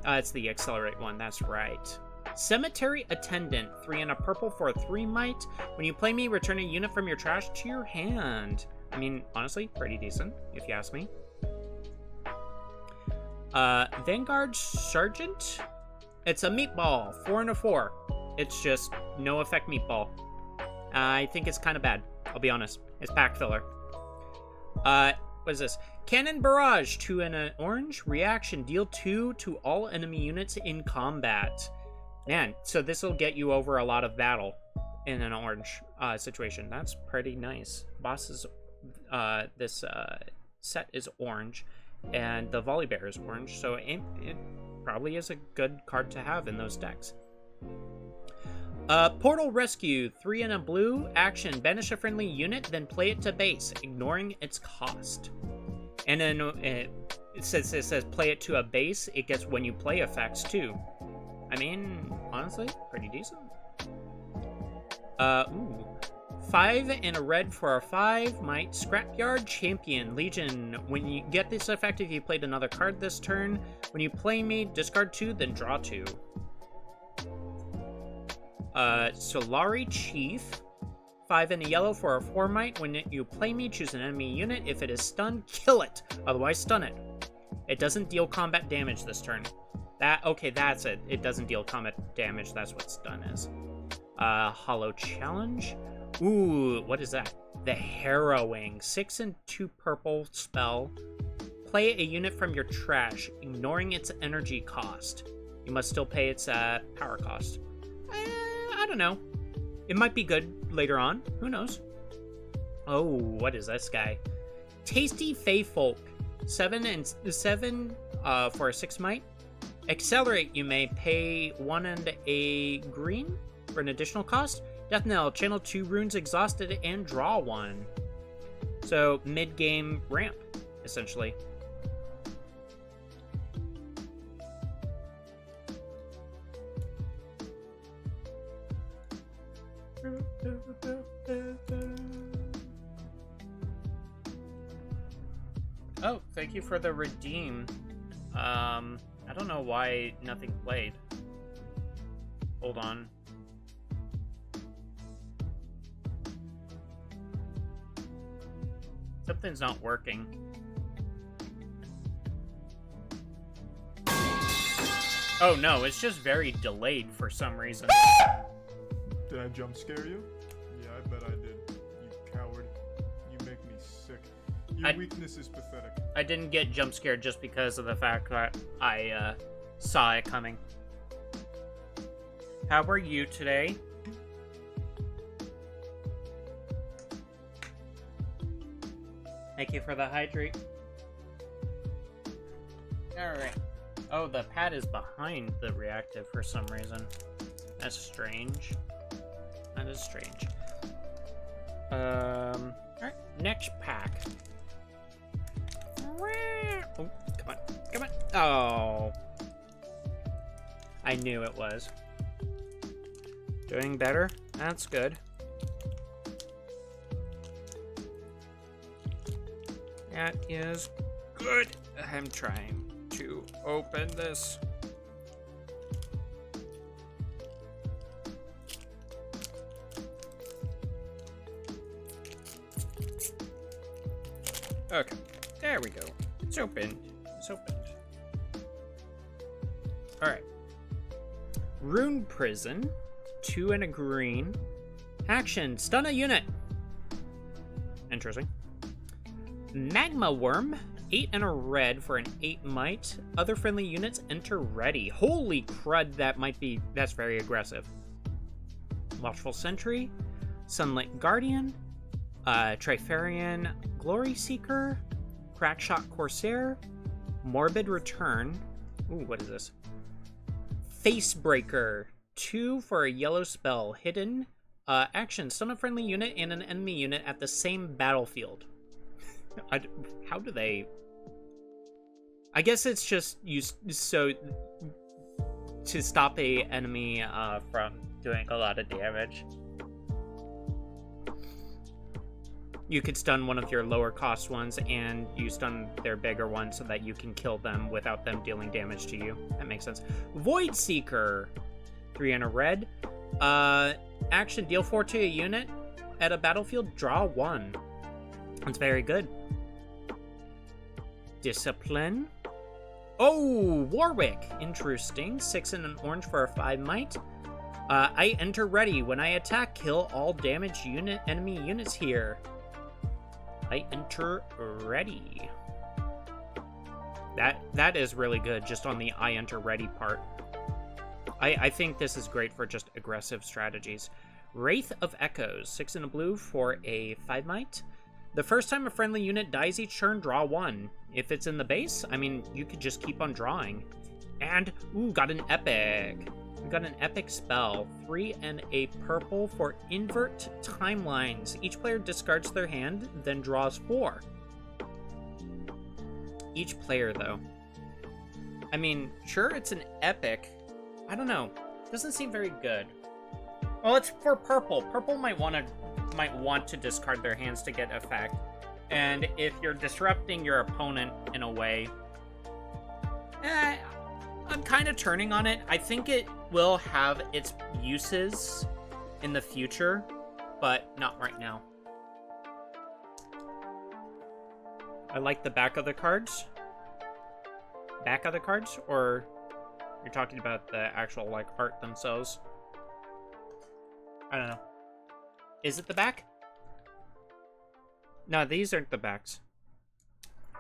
It's the accelerate one, that's right. Cemetery Attendant, 3 and a purple for a 3 might. When you play me, return a unit from your trash to your hand. I mean, honestly, pretty decent, if you ask me. Vanguard Sergeant. It's a meatball, 4 and a 4. It's just no effect meatball. I think it's kind of bad, I'll be honest. It's pack filler. What is this? Cannon Barrage, 2 and an orange. Reaction, deal 2 to all enemy units in combat. Man, so this will get you over a lot of battle in an orange situation. That's pretty nice. Boss's, this set is orange, and the Volley Bear is orange, so it probably is a good card to have in those decks. Portal Rescue, 3 and a blue. Action, banish a friendly unit, then play it to base, ignoring its cost. And then it says play it to a base. It gets when you play effects too. I mean, honestly, pretty decent. Ooh. 5 and a red for a 5 might. Scrapyard Champion Legion. When you get this effect, if you played another card this turn, when you play me, discard 2, then draw 2. Solari Chief. 5 and a yellow for a 4 might. When you play me, choose an enemy unit. If it is stunned, kill it. Otherwise, stun it. It doesn't deal combat damage this turn. Okay, that's it. It doesn't deal combat damage. That's what stun is. Hollow Challenge. Ooh, what is that? The Harrowing. 6 and 2 purple spell. Play a unit from your trash, ignoring its energy cost. You must still pay its power cost. I don't know. It might be good later on. Who knows? Oh, what is this guy? Tasty Fey Folk. 7 and 7 for a 6 might. Accelerate, you may pay 1 and a green for an additional cost. Death Knell, channel 2 runes exhausted and draw 1. So, mid-game ramp, essentially. Oh, thank you for the redeem. I don't know why nothing played. Hold on. Something's not working. Oh no, it's just very delayed for some reason. Did I jump scare you? Yeah, I bet I did. You coward. You make me sick. Your weakness is pathetic. I didn't get jump scared just because of the fact that I saw it coming. How are you today? Thank you for the hydrate. Alright. Oh, the pad is behind the reactive for some reason. That's strange. That is strange. Alright, next pack. Oh, come on. Come on. Oh. I knew it was. Doing better? That's good. That is good. I'm trying to open this. Okay, there we go. It's opened. It's opened. Alright. Rune Prison. 2 and a green. Action. Stun a unit. Interesting. Magma Worm. 8 and a red for an 8 might. Other friendly units enter ready. Holy crud, that's very aggressive. Watchful Sentry. Sunlit Guardian. Trifarian Glory Seeker. Crackshot Corsair. Morbid Return. Ooh, what is this? Facebreaker. 2 for a yellow spell. Hidden. Action. Stun a friendly unit and an enemy unit at the same battlefield. How do they... I guess it's just used so to stop a enemy from doing a lot of damage. You could stun one of your lower cost ones and you stun their bigger one so that you can kill them without them dealing damage to you. That makes sense. Void Seeker. 3 and a red. Action, deal 4 to a unit. At a battlefield, draw 1. That's very good. Discipline. Oh, Warwick. Interesting. 6 and an orange for a 5 might. I enter ready. When I attack, kill all damaged enemy units here. I enter ready. That is really good, just on the I enter ready part. I think this is great for just aggressive strategies. Wraith of Echoes. 6 and a blue for a 5 might. The first time a friendly unit dies each turn, draw 1. If it's in the base, I mean, you could just keep on drawing. And, ooh, got an epic. We got an epic spell. 3 and a purple for Invert Timelines. Each player discards their hand, then draws 4. Each player, though. I mean, sure, it's an epic. I don't know. Doesn't seem very good. Well, it's for purple. Purple might want to discard their hands to get effect. And if you're disrupting your opponent in a way, I'm kind of turning on it. I think it will have its uses in the future, but not right now. I like the back of the cards. Back of the cards? Or you're talking about the actual, like, art themselves? I don't know. Is it the back? No, these aren't the backs.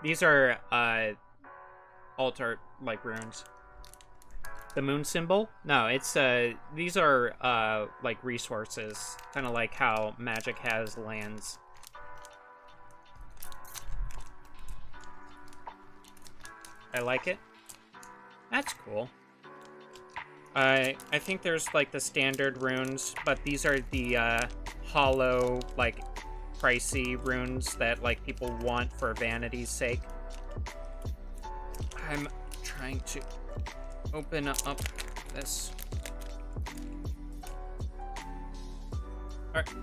These are, alt art, like, runes. The moon symbol? No, it's, these are, like, resources. Kind of like how Magic has lands. I like it. That's cool. I think there's, like, the standard runes, but these are the, hollow, like, pricey runes that, like, people want for vanity's sake. I'm trying to open up this. Alright.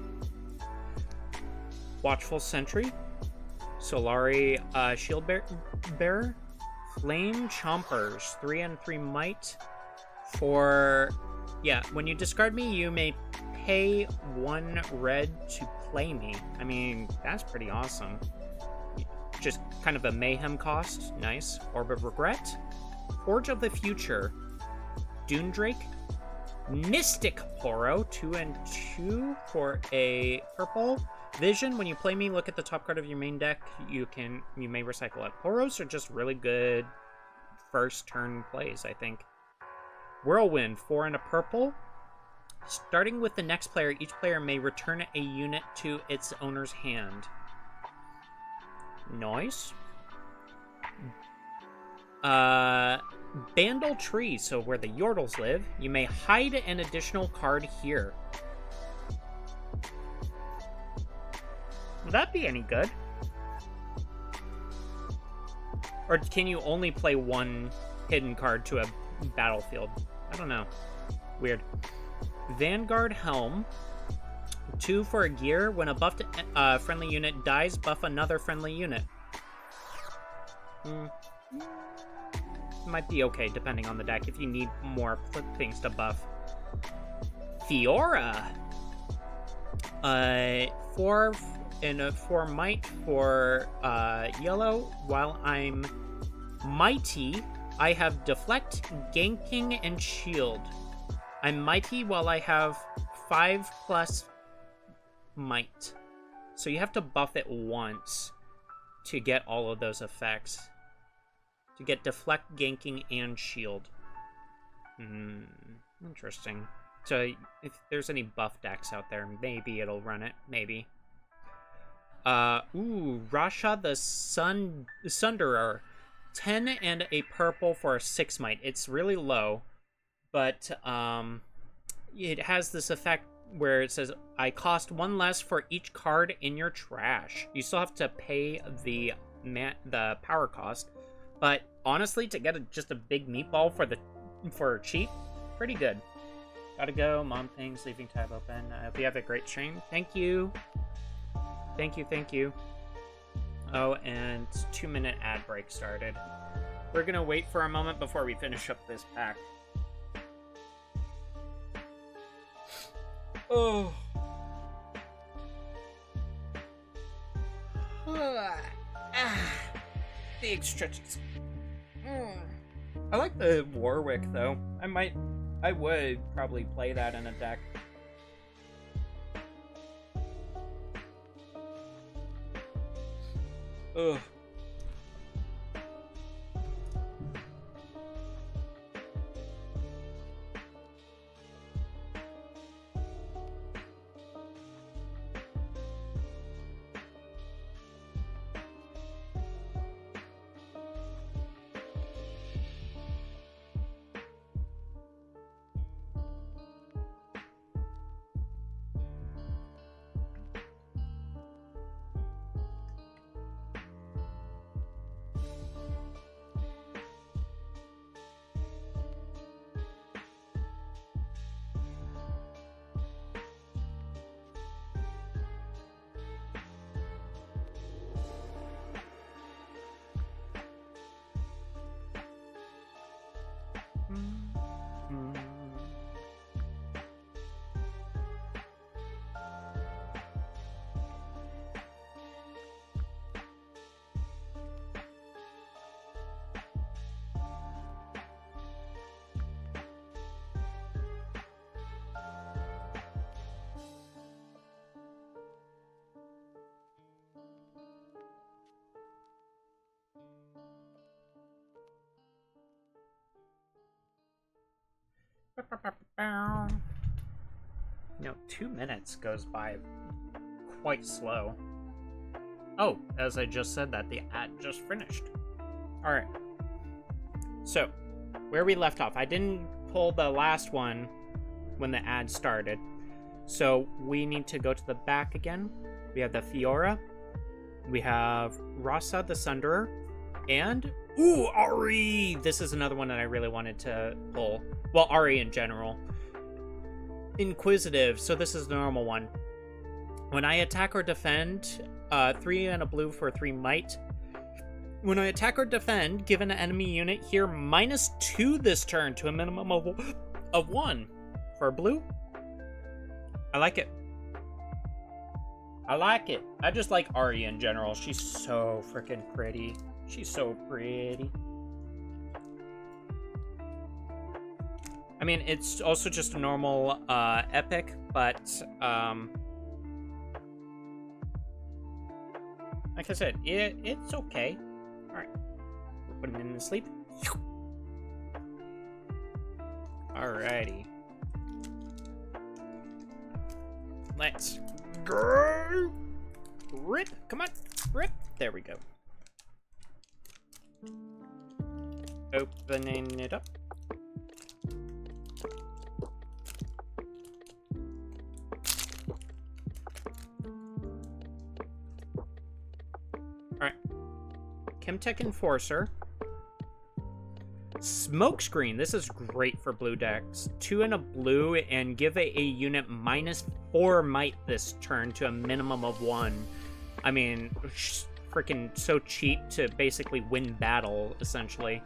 Watchful Sentry. Solari, Shield Bearer. Flame Chompers. 3 and 3 might. For... yeah, when you discard me, you may pay 1 red to play me. I mean, that's pretty awesome. Just kind of a mayhem cost. Nice. Orb of Regret. Forge of the Future. Dune Drake. Mystic Poro, 2 and 2 for a purple. Vision, when you play me, look at the top card of your main deck. You may recycle it. Poros are just really good first turn plays, I think. Whirlwind, 4 and a purple. Starting with the next player, each player may return a unit to its owner's hand. Nice. Bandle Tree, so where the Yordles live, you may hide an additional card here. Would that be any good? Or can you only play one hidden card to a battlefield? I don't know. Weird. Vanguard Helm. 2 for a gear. When a buffed friendly unit dies, buff another friendly unit. Might be okay, depending on the deck, if you need more things to buff. Fiora. 4 and a 4 might for yellow. While I'm mighty, I have deflect, ganking, and shield. I'm mighty while I have 5+ might. So you have to buff it once to get all of those effects. To get deflect, ganking, and shield. Interesting. So if there's any buff decks out there, maybe it'll run it. Maybe. Rasha the Sunderer. 10 and a purple for a 6 might. It's really low, but it has this effect where it says, I cost 1 less for each card in your trash. You still have to pay the power cost, but honestly, to get just a big meatball for cheap, pretty good. Gotta go. Mom things, leaving tab open. I hope you have a great stream. Thank you. Thank you. Oh, and 2-minute ad break started. We're gonna wait for a moment before we finish up this pack. Oh. Big stretches. I like the Warwick, though. I would probably play that in a deck. Ugh. You know, 2 minutes goes by quite slow. Oh, as I just said that, the ad just finished. Alright. So, where we left off. I didn't pull the last one when the ad started. So, we need to go to the back again. We have the Fiora. We have Rasa the Sunderer. And, ooh, Ari! This is another one that I really wanted to pull. Well, Ari in general. Inquisitive, so this is the normal one. When I attack or defend, 3 and a blue for 3 might. When I attack or defend, give an enemy unit here -2 this turn to a minimum of 1. For blue, I like it. I just like Ari in general. She's so freaking pretty. She's so pretty. I mean, it's also just a normal epic, but like I said, it's okay. All right, we're putting him to sleep. Alrighty. Let's go. Rip, come on, rip. There we go. Opening it up. Alright. Chemtech Enforcer. Smokescreen. This is great for blue decks. 2 and a blue and give a unit -4 might this turn to a minimum of 1. I mean, freaking so cheap to basically win battle, essentially.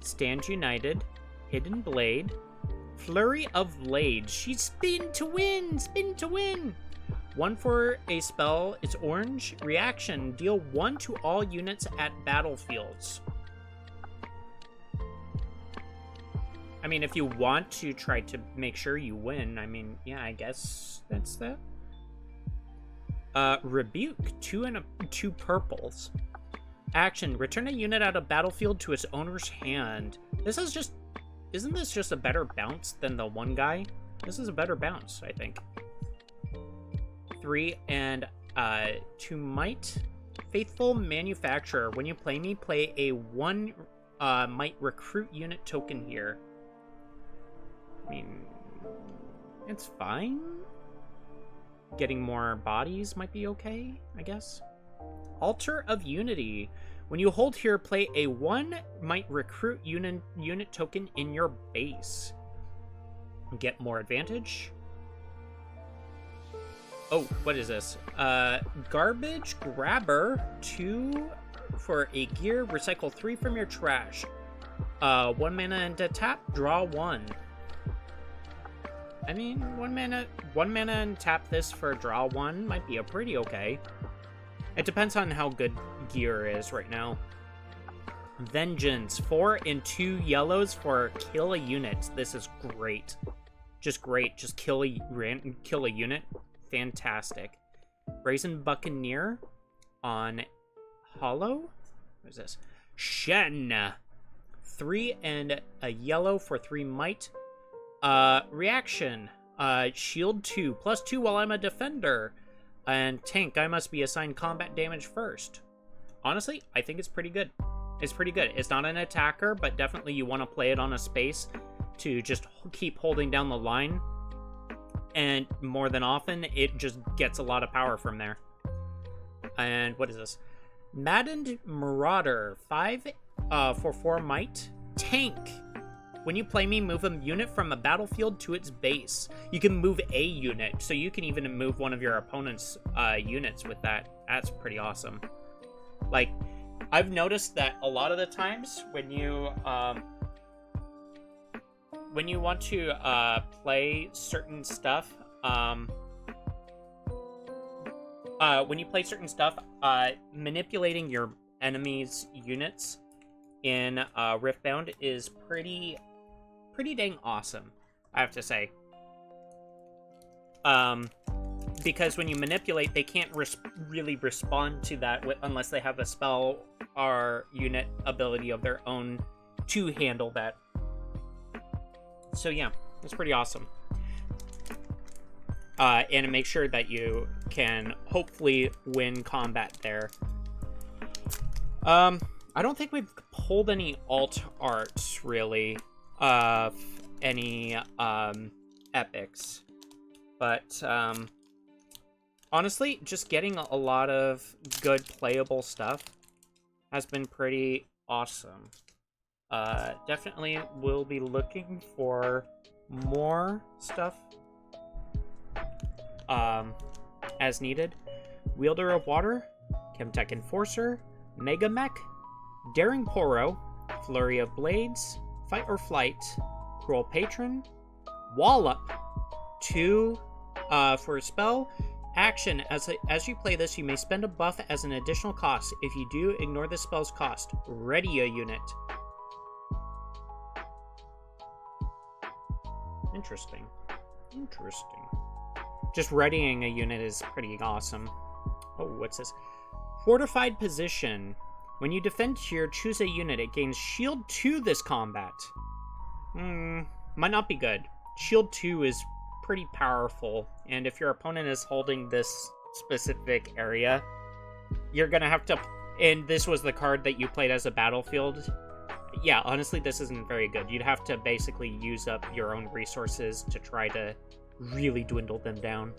Stand United. Hidden Blade. Flurry of Blades. She's spin to win! Spin to win! 1 for a spell. It's orange. Reaction. Deal 1 to all units at battlefields. I mean, if you want to try to make sure you win, I mean, yeah, I guess that's that. Rebuke. 2 purples. Action. Return a unit out of battlefield to its owner's hand. This is just... Isn't this just a better bounce than the one guy? This is a better bounce, I think. 3 and 2 might. Faithful Manufacturer. When you play me, play a 1 might recruit unit token here. I mean, it's fine. Getting more bodies might be okay, I guess. Altar of Unity. When you hold here, play a 1 might recruit unit token in your base. Get more advantage. Oh, what is this? Garbage Grabber. 2 for a gear. Recycle 3 from your trash. 1 mana into tap. Draw 1. I mean, 1 mana and tap this for draw 1 might be a pretty okay. It depends on how good gear is right now. Vengeance. 4 and 2 yellows for kill a unit. This is great. Just great. Just kill a unit. Fantastic. Brazen Buccaneer on Hollow. What is this? Shen. 3 and a yellow for 3 might. Reaction. Shield 2. +2 while I'm a defender. And tank. I must be assigned combat damage first. Honestly, I think it's pretty good. It's pretty good. It's not an attacker, but definitely you want to play it on a space to just keep holding down the line. And more than often, it just gets a lot of power from there. And what is this? Maddened Marauder. 5 for 4 might. Tank. When you play me, move a unit from a battlefield to its base. You can move a unit, so you can even move one of your opponent's units with that. That's pretty awesome. Like, I've noticed that a lot of the times when you want to play certain stuff, manipulating your enemy's units in Riftbound is pretty dang awesome, I have to say. Because when you manipulate, they can't really respond to that unless they have a spell or unit ability of their own to handle that. So yeah, it's pretty awesome. And make sure that you can hopefully win combat there. I don't think we've pulled any alt arts, really, of any epics. But honestly, just getting a lot of good playable stuff has been pretty awesome. Definitely will be looking for more stuff as needed. Wielder of Water, Chemtech Enforcer, Mega Mech, Daring Poro, Flurry of Blades, Fight or Flight, Cruel Patron, Wallop, 2 for a spell. Action. As you play this, you may spend a buff as an additional cost. If you do, ignore the spell's cost. Ready a unit. Interesting. Interesting. Just readying a unit is pretty awesome. Oh, what's this? Fortified position. When you defend here, choose a unit. It gains shield 2 this combat. Might not be good. Shield 2 is pretty powerful, and if your opponent is holding this specific area, you're gonna have to... And this was the card that you played as a battlefield. Yeah, honestly, this isn't very good. You'd have to basically use up your own resources to try to really dwindle them down.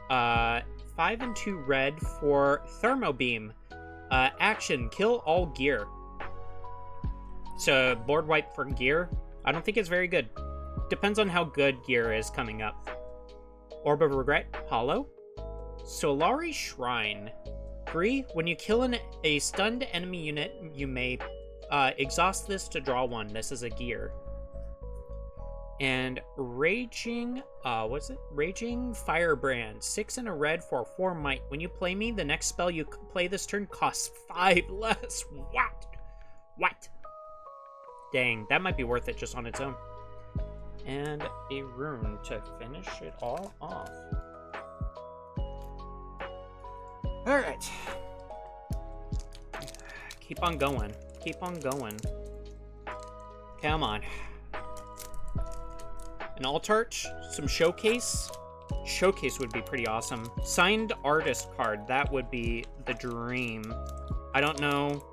5 and 2 red for Thermo Beam. Action, kill all gear. So, board wipe for gear. I don't think it's very good. Depends on how good gear is coming up. Orb of Regret, Hollow. Solari Shrine. 3. When you kill a stunned enemy unit, you may exhaust this to draw 1. This is a gear. And Raging... what's it? Raging Firebrand. 6 and a red for 4 might. When you play me, the next spell you play this turn costs 5 less. What? Dang, that might be worth it just on its own. And a rune to finish it all off. Alright. Keep on going. Keep on going. Come on. An Altart, some Showcase. Showcase would be pretty awesome. Signed Artist card, that would be the dream. I don't know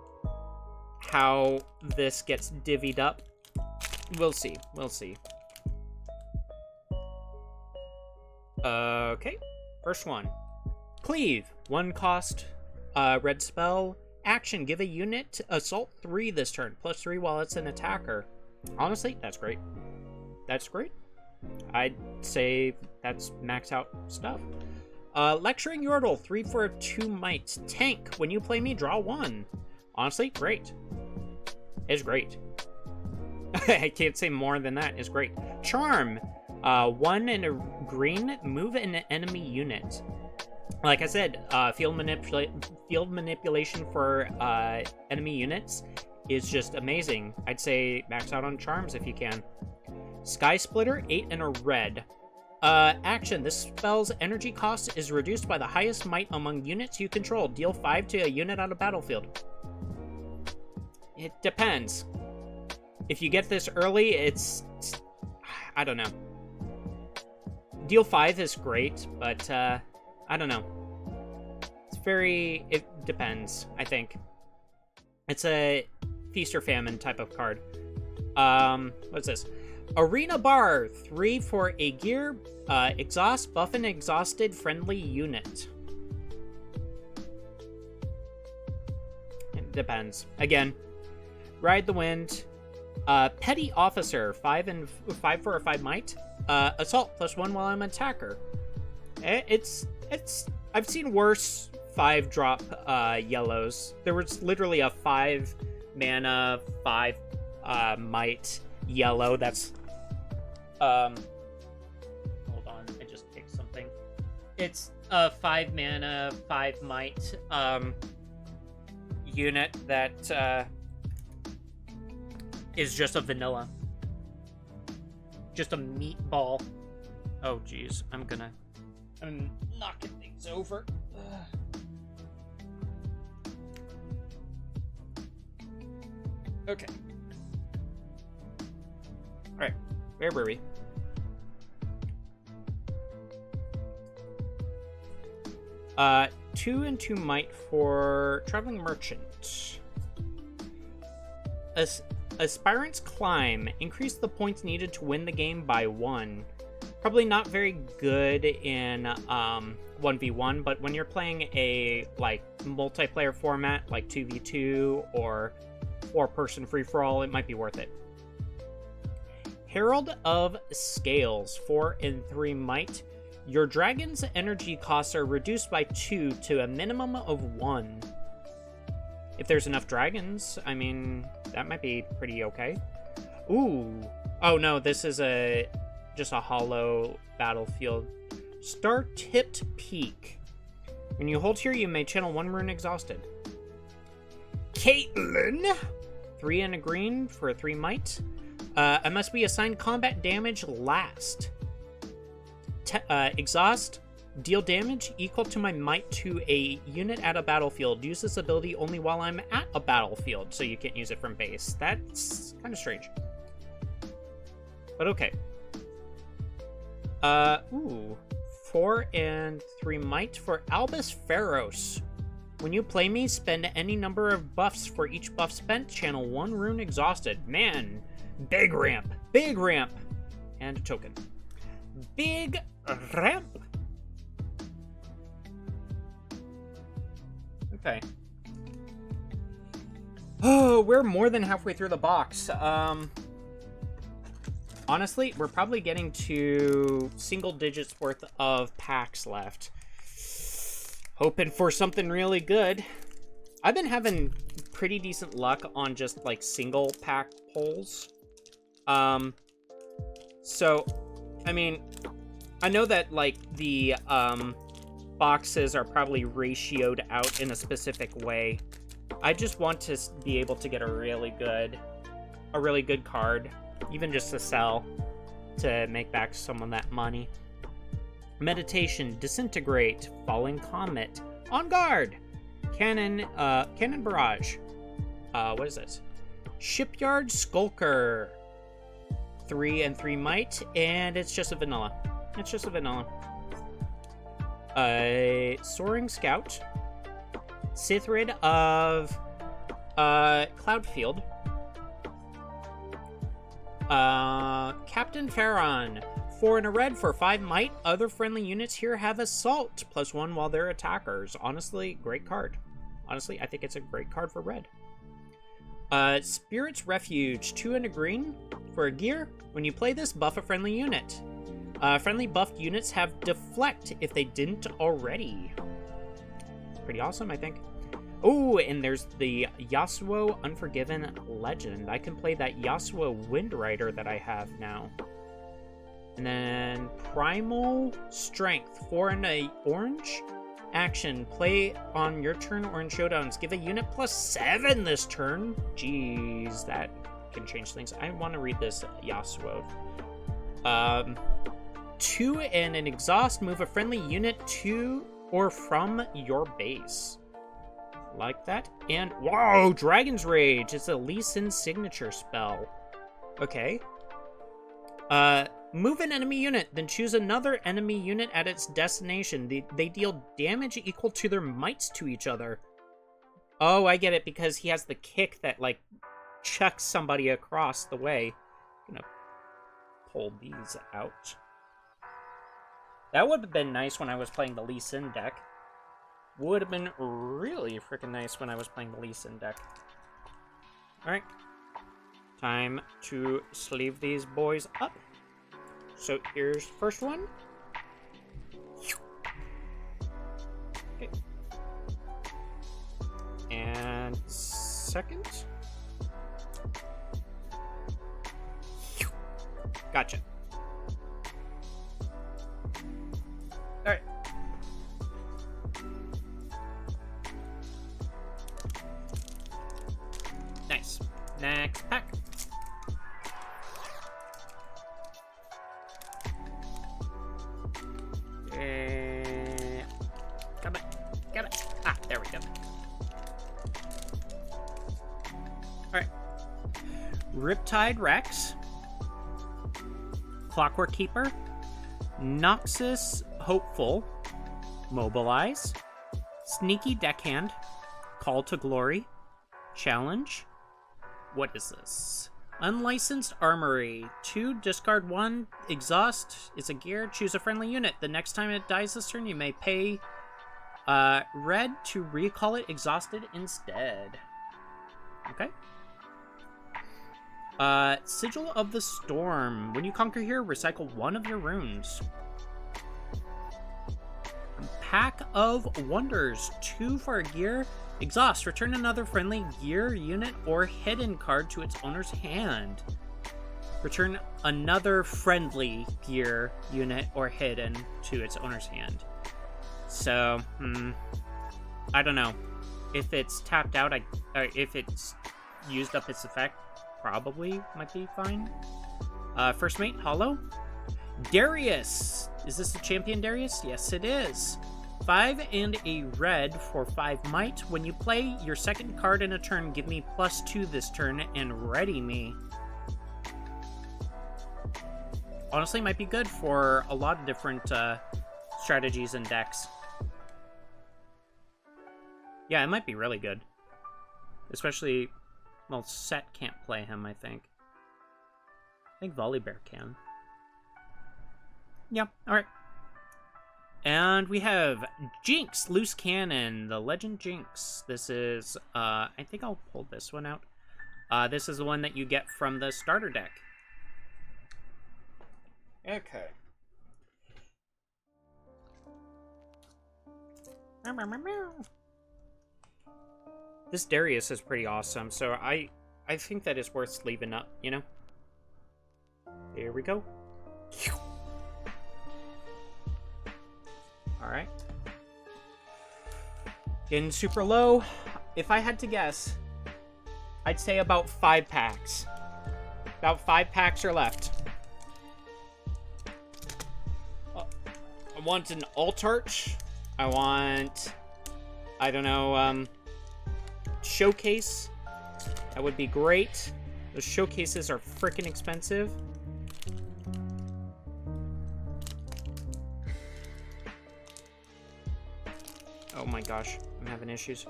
how this gets divvied up. We'll see. We'll see. Okay. First one. Cleave. 1 cost. Red spell. Action. Give a unit assault 3 this turn. +3 while it's an attacker. Honestly, that's great. That's great. I'd say that's max out stuff. Lecturing Yordle. 3 for 2 might. Tank. When you play me, draw 1. Honestly, great. It's great. I can't say more than that. It's great. Charm. 1 and a green. Move an enemy unit. Like I said, field manipulation for enemy units is just amazing. I'd say max out on charms if you can. Sky Splitter, 8 and a red. Action. This spell's energy cost is reduced by the highest might among units you control. Deal 5 to a unit on a battlefield. It depends. If you get this early, it's... I don't know. Deal 5 is great, but, I don't know. It's very... It depends, I think. It's a Feast or Famine type of card. What's this? Arena Bar. 3 for a gear. Exhaust. Buff an exhausted friendly unit. It depends. Again, Ride the Wind. Petty Officer. 5 for a 5 might. Assault. +1 while I'm an attacker. It's I've seen worse 5-drop yellows. There was literally a 5 mana 5 might yellow. That's hold on, I just picked something. It's a 5 mana 5 might unit that is just a vanilla, just a meatball. Oh geez, I'm knocking things over. Okay. Alright, where were we? Uh, 2 and 2 might for Traveling Merchant. Aspirant's Climb. Increase the points needed to win the game by 1. Probably not very good in 1v1, but when you're playing a like multiplayer format like 2v2 or 4-person free-for-all, it might be worth it. Herald of Scales. 4 and 3 might. Your dragon's energy costs are reduced by 2 to a minimum of 1. If there's enough dragons, I mean, that might be pretty okay. Ooh. Oh no, this is just a hollow battlefield. Star-tipped Peak. When you hold here, you may channel 1 rune exhausted. Caitlyn. 3 and a green for a 3 might. I must be assigned combat damage last. Exhaust. Deal damage equal to my might to a unit at a battlefield. Use this ability only while I'm at a battlefield, so you can't use it from base. That's kind of strange. But okay. 4 and 3 might for Albus Pharos. When you play me, spend any number of buffs. For each buff spent, channel 1 rune exhausted. Man, big ramp. Big ramp. And a token. Big ramp. Okay. Oh, we're more than halfway through the box. Honestly, we're probably getting to single digits worth of packs left. Hoping for something really good. I've been having pretty decent luck on just like single pack pulls. So, I mean, I know that like the boxes are probably ratioed out in a specific way. I just want to be able to get a really good card, even just to sell, to make back some of that money. Meditation, Disintegrate, Falling Comet, On Guard, Cannon Barrage. What is this? Shipyard Skulker, 3 and 3 might, and it's just a vanilla. It's just a vanilla. Soaring Scout, Sithrid of Cloudfield, Captain Farron, 4 and a red for 5 might. Other friendly units here have Assault, +1 while they're attackers. Honestly, great card. Honestly, I think it's a great card for red. Spirit's Refuge, 2 and a green for a gear. When you play this, buff a friendly unit. Friendly buffed units have Deflect if they didn't already. Pretty awesome, I think. Oh, and there's the Yasuo Unforgiven Legend. I can play that Yasuo Windrider that I have now. And then Primal Strength, 4 and a orange. Action, play on your turn or in showdowns. Give a unit +7 this turn. Jeez, that can change things. I want to read this Yasuo. 2 and an exhaust, move a friendly unit to or from your base. Like that. And whoa, Dragon's Rage. It's a Lee Sin signature spell. Okay. Move an enemy unit, then choose another enemy unit at its destination. They deal damage equal to their mights to each other. Oh, I get it, because he has the kick that, like, chucks somebody across the way. I'm gonna pull these out. That would have been nice when I was playing the Lee Sin deck. Would have been really freaking nice when I was playing the Lee Sin deck. Alright. Time to sleeve these boys up. So here's the first one. Okay. And second. Gotcha. Alright. Nice. Next pack. Got it. Ah, there we go. Alright. Riptide Rex. Clockwork Keeper. Noxus Hopeful. Mobilize. Sneaky Deckhand. Call to Glory. Challenge. What is this? Unlicensed Armory. 2, discard 1, exhaust. It's a gear. Choose a friendly unit. The next time it dies this turn, you may pay red to recall it exhausted instead. Okay. Sigil of the Storm. When you conquer here, recycle 1 of your runes. Pack of Wonders. 2 for a gear. Exhaust. Return another friendly gear unit or hidden card to its owner's hand. Return another friendly gear unit or hidden to its owner's hand. So, I don't know. If it's tapped out, or if it's used up its effect, probably might be fine. First mate, hollow. Darius! Is this the champion Darius? Yes, it is. 5 and a red for 5 might. When you play your second card in a turn, give me +2 this turn and ready me. Honestly, might be good for a lot of different strategies and decks. Yeah, it might be really good. Especially, well, Set can't play him, I think. I think Volibear can. Yeah, alright. And we have Jinx, Loose Cannon, the Legend Jinx. This is, I think I'll pull this one out. This is the one that you get from the starter deck. Okay. This Darius is pretty awesome, so I think that is worth leaving up, you know? Here we go. Alright. Getting super low. If I had to guess, I'd say about 5 packs. About 5 packs are left. I want an Alt-Arch. I want, I don't know, Showcase. That would be great. Those showcases are freaking expensive. Oh my gosh, I'm having issues.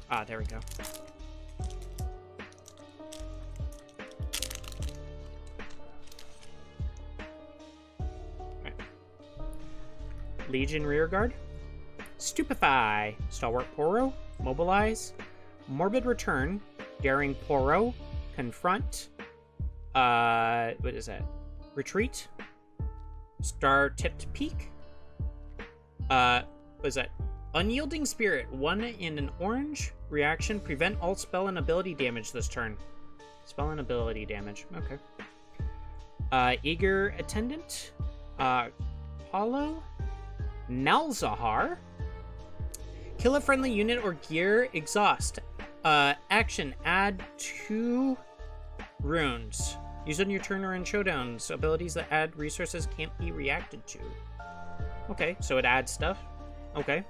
Ah, there we go. Right. Legion Rearguard. Stupefy. Stalwart Poro. Mobilize. Morbid Return. Daring Poro. Confront. What is that? Retreat. Star-Tipped Peak. What is that? Unyielding Spirit. 1 in an orange. Reaction. Prevent all spell and ability damage this turn. Spell and ability damage. Okay. Eager Attendant. Hollow. Nalzahar. Kill a friendly unit or gear. Exhaust. Action. Add 2 runes. Use on your turn or in showdowns. Abilities that add resources can't be reacted to. Okay, so it adds stuff. Okay.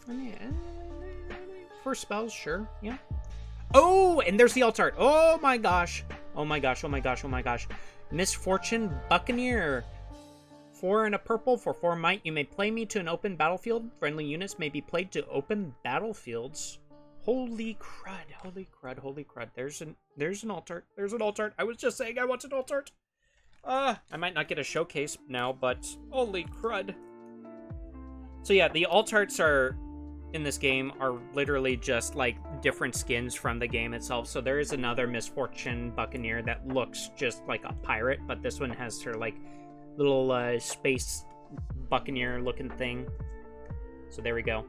Yeah. For spells, sure. Yeah. Oh, and there's the Alt-Art. Oh my gosh. Oh my gosh, oh my gosh, oh my gosh. Misfortune Buccaneer. 4 and a purple for 4 might. You may play me to an open battlefield. Friendly units may be played to open battlefields. Holy crud, holy crud, holy crud. There's an Alt-Art. There's an Alt-Art. I was just saying I want an Alt-Art. I might not get a showcase now, but holy crud. So yeah, the Alt-Arts are in this game are literally just like different skins from the game itself. So there is another Misfortune Buccaneer that looks just like a pirate, but this one has her like little space Buccaneer looking thing. So there we go.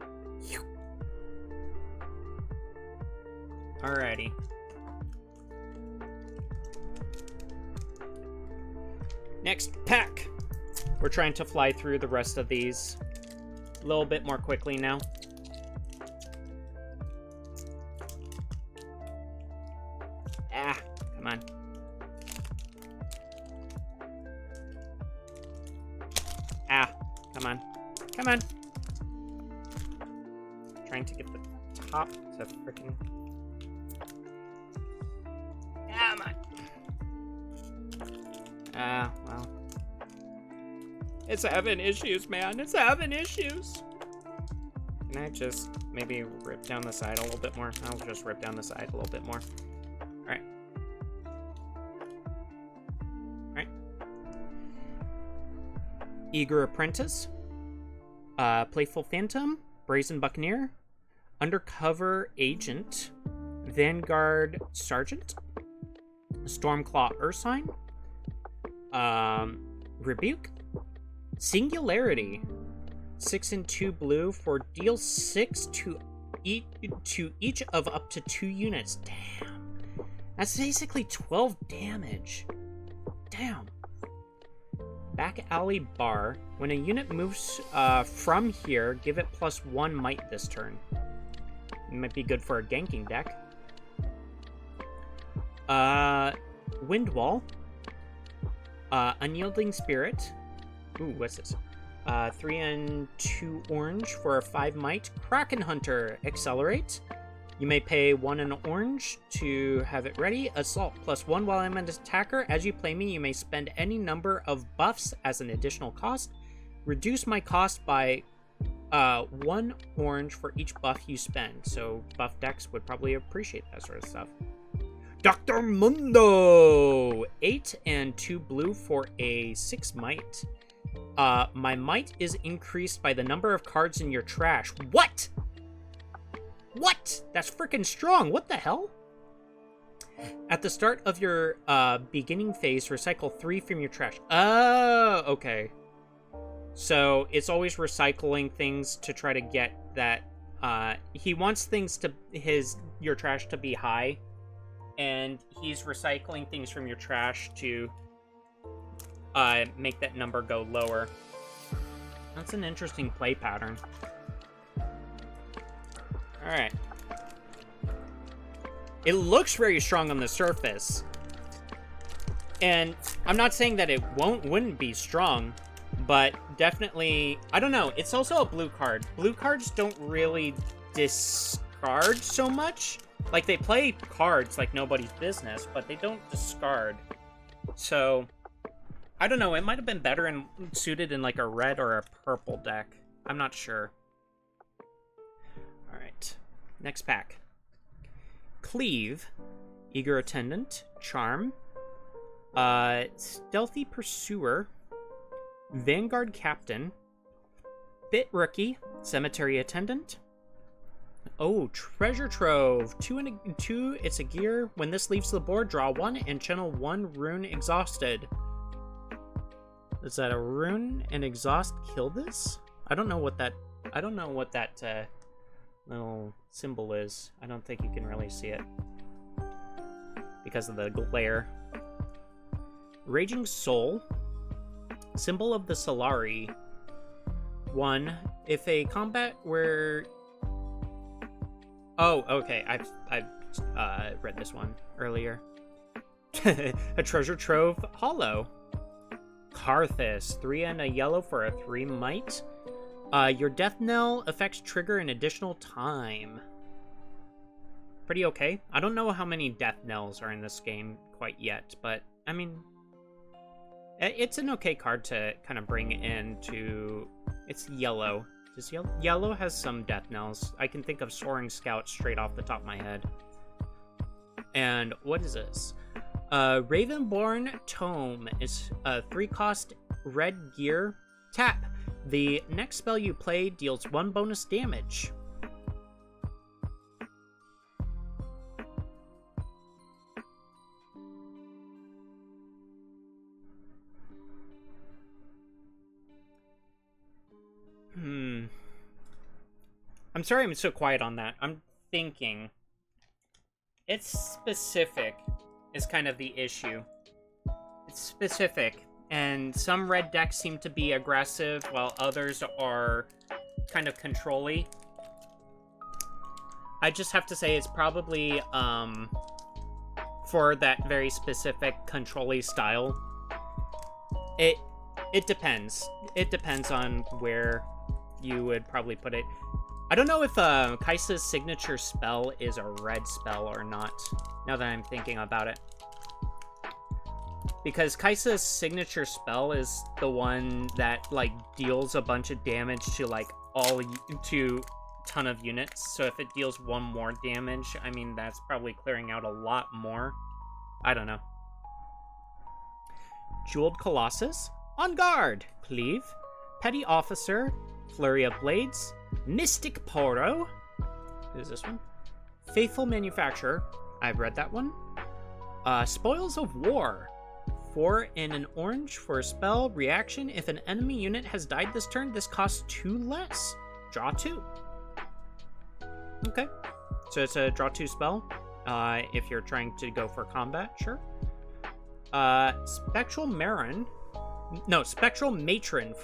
Alrighty. Next pack. We're trying to fly through the rest of these a little bit more quickly now. Ah, come on. Ah, come on. Come on. Trying to get the top to freaking... Come on. Ah, well. It's having issues, man. It's having issues. Can I just maybe rip down the side a little bit more? I'll just rip down the side a little bit more. Alright. Alright. Eager Apprentice. Playful Phantom. Brazen Buccaneer. Undercover Agent. Vanguard Sergeant. Stormclaw Ursine. Rebuke. Singularity. 6 and 2 blue for deal 6 to each of up to 2 units. Damn. That's basically 12 damage. Damn. Back alley bar. When a unit moves from here, give it +1 might this turn. Might be good for a ganking deck. Wind Wall. Unyielding Spirit. Ooh, what's this? 3 and 2 orange for a 5 might. Kraken Hunter. Accelerate. You may pay 1 and orange to have it ready. Assault +1 while I'm an attacker. As you play me, you may spend any number of buffs as an additional cost. Reduce my cost by 1 orange for each buff you spend. So buff decks would probably appreciate that sort of stuff. Dr. Mundo! 8 and 2 blue for a 6 might. My might is increased by the number of cards in your trash. What? What? That's freaking strong. What the hell? At the start of your beginning phase, recycle 3 from your trash. Oh, okay. So it's always recycling things to try to get that. He wants things to your trash to be high, and he's recycling things from your trash to make that number go lower. That's an interesting play pattern. Alright. It looks very strong on the surface. And I'm not saying that it wouldn't be strong, but definitely, I don't know, it's also a blue card. Blue cards don't really discard so much. Like, they play cards like nobody's business, but they don't discard. So, I don't know, it might have been better and suited in like a red or a purple deck. I'm not sure. Alright, next pack. Cleave, Eager Attendant, Charm, Stealthy Pursuer, Vanguard Captain, Bit Rookie, Cemetery Attendant. Oh, Treasure Trove, 2 and 2, it's a gear. When this leaves the board, draw 1 and channel 1 rune exhausted. Is that a rune and exhaust kill this? I don't know what that little symbol is. I don't think you can really see it because of the glare. Raging Soul, symbol of the Solari. 1. If a combat where... Oh, okay. I've read this one earlier. A treasure trove hollow. Karthus, 3 and a yellow for a 3 might. Your death knell effects trigger an additional time. Pretty okay. I don't know how many death knells are in this game quite yet, but I mean, it's an okay card to kind of bring into. It's yellow. Does yellow has some death knells? I can think of Soaring Scout straight off the top of my head. And what is this? Ravenborn Tome is a 3-cost red gear. Tap. The next spell you play deals 1 bonus damage. I'm sorry I'm so quiet on that. I'm thinking. It's specific is kind of the issue. It's specific. And some red decks seem to be aggressive, while others are kind of control-y. I just have to say it's probably, for that very specific control-y style. It depends. It depends on where you would probably put it. I don't know if Kaisa's signature spell is a red spell or not, now that I'm thinking about it. Because Kaisa's signature spell is the one that, like, deals a bunch of damage to, like, to ton of units. So if it deals 1 more damage, I mean, that's probably clearing out a lot more. I don't know. Jeweled Colossus. On guard. Cleave. Petty Officer. Flurry of Blades. Mystic Poro. Who's this one? Faithful Manufacturer. I've read that one. Spoils of War. 4 and an orange for a spell reaction. If an enemy unit has died this turn, this costs 2 less. Draw 2. Okay. So it's a draw 2 spell. If you're trying to go for combat, sure. Spectral Matron.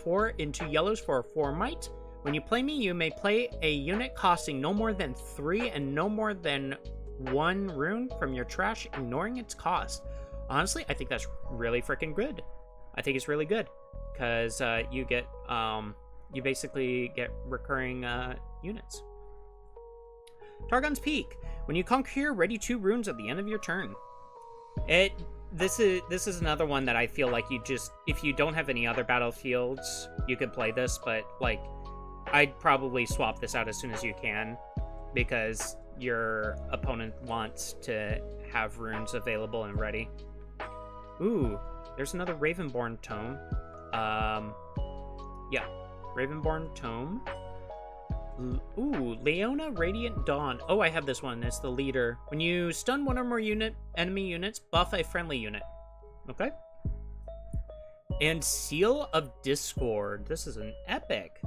4 and 2 yellows for a 4 might. When you play me, you may play a unit costing no more than 3 and no more than 1 rune from your trash, ignoring its cost. Honestly, I think that's really freaking good. I think it's really good. Because you get, you basically get recurring units. Targon's Peak. When you conquer here, ready 2 runes at the end of your turn. This is another one that I feel like you just, if you don't have any other battlefields, you could play this, but like, I'd probably swap this out as soon as you can, because your opponent wants to have runes available and ready. Ooh, there's another Ravenborn Tome. Yeah, Ravenborn Tome. Ooh, Leona Radiant Dawn. Oh, I have this one. It's the leader. When you stun one or more enemy units, buff a friendly unit. Okay. And Seal of Discord. This is an epic.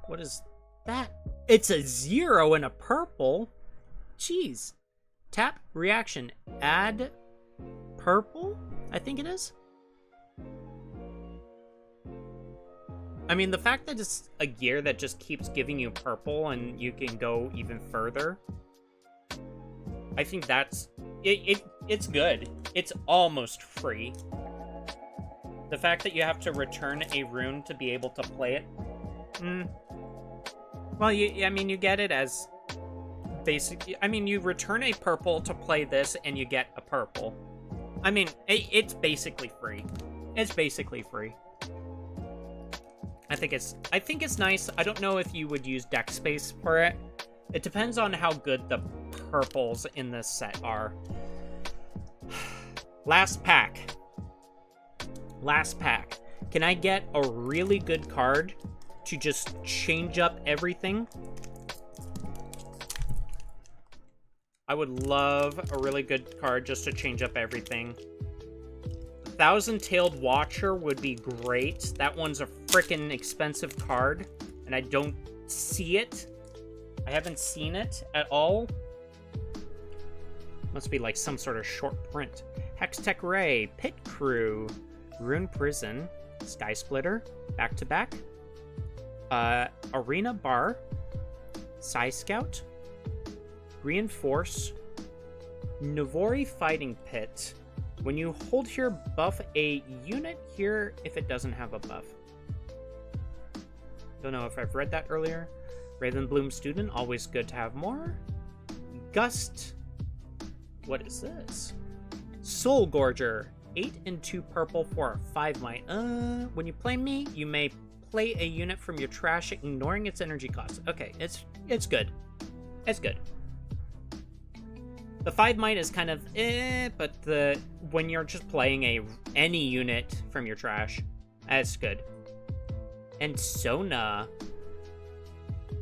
What is that? It's a 0 and a purple. Jeez. Tap, reaction, add purple, I think it is. I mean, the fact that it's a gear that just keeps giving you purple and you can go even further, I think that's... It's good. It's almost free. The fact that you have to return a rune to be able to play it... Well, I mean, you get it as... Basically, I mean, you return a purple to play this and you get a purple. I mean, it's basically free. It's basically free. I think it's nice. I don't know if you would use deck space for it. It depends on how good the purples in this set are. Last pack. Last pack. Can I get a really good card to just change up everything? I would love a really good card just to change up everything. Thousand-Tailed Watcher would be great. That one's a freaking expensive card, and I don't see it. I haven't seen it at all. Must be like some sort of short print. Hextech Ray, Pit Crew, Rune Prison, Sky Splitter, Back-to-Back, Arena Bar, Psy Scout, Reinforce, Navori Fighting Pit. When you hold here, buff a unit here if it doesn't have a buff. Don't know if I've read that earlier. Ravenbloom Student, always good to have more. Gust. What is this? Soul Gorger. 8 and 2 purple for a 5 might. When you play me, you may play a unit from your trash, ignoring its energy cost. Okay, it's good. It's good. The 5 might is kind of but when you're just playing any unit from your trash, that's good. And Sona.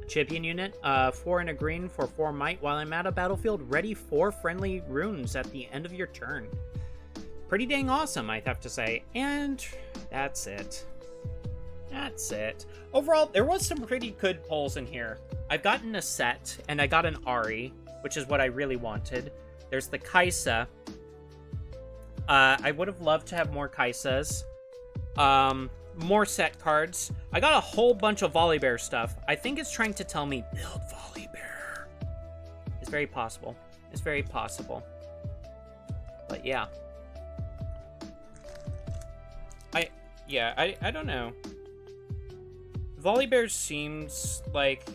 Champion unit, 4 and a green for 4 might. While I'm at a battlefield, ready 4 friendly runes at the end of your turn. Pretty dang awesome, I have to say. And that's it. That's it. Overall, there was some pretty good pulls in here. I've gotten a set, and I got an Ari, which is what I really wanted. There's the Kaisa. I would have loved to have more Kaisas. More set cards. I got a whole bunch of Volibear stuff. I think it's trying to tell me, build Volibear. It's very possible. It's very possible. But yeah. I don't know. Volibear seems like...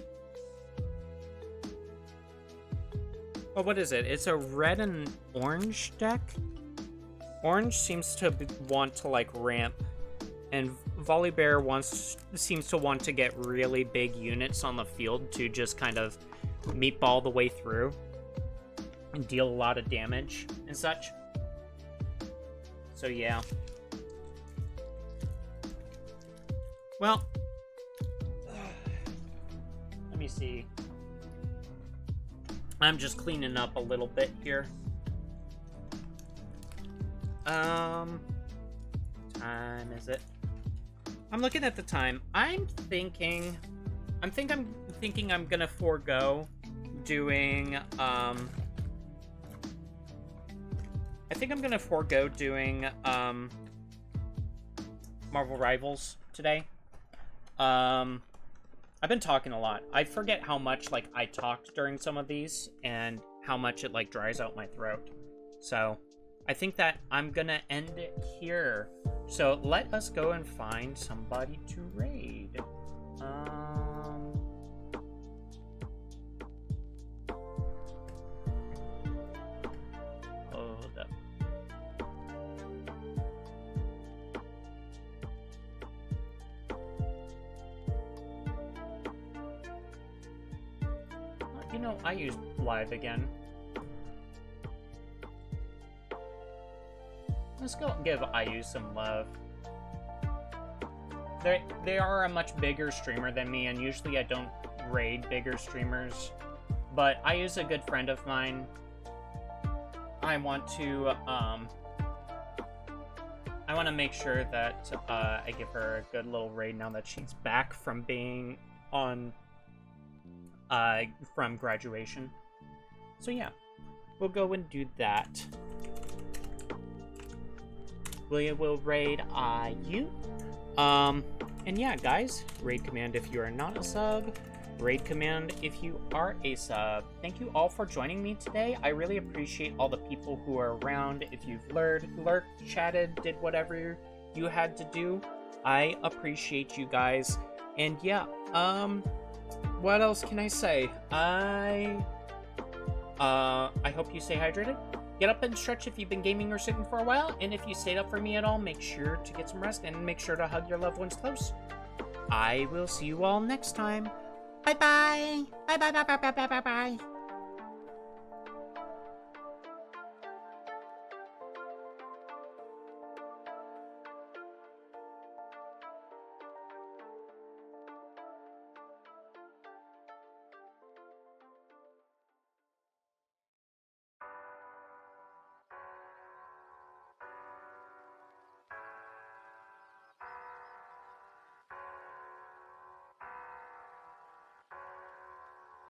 Oh, what is it? It's a red and orange deck? Orange seems to want to, like, ramp. And Volibear seems to want to get really big units on the field to just kind of meatball the way through. And deal a lot of damage and such. So, yeah. Well. Let me see. I'm just cleaning up a little bit here. Time is it? I'm looking at the time. I'm thinking I'm gonna forego doing Marvel Rivals today. I've been talking a lot. I forget how much, like, I talked during some of these and how much it, like, dries out my throat. So, I think that I'm gonna end it here. So, let us go and find somebody to raid. Hold up. You know, I use live again. Let's go give IU some love. They are a much bigger streamer than me, and usually I don't raid bigger streamers. But IU's a good friend of mine. I want to make sure that I give her a good little raid now that she's back from being on from graduation. So yeah, we'll go and do that. We'll raid IU. And yeah, guys, raid command if you are not a sub, raid command if you are a sub. Thank you all for joining me today. I really appreciate all the people who are around. If you've lurked, chatted, did whatever you had to do, I appreciate you guys. And yeah, what else can I say? I hope you stay hydrated. Get up and stretch if you've been gaming or sitting for a while, and if you stayed up for me at all, make sure to get some rest and make sure to hug your loved ones close. I will see you all next time. Bye-bye. Bye-bye.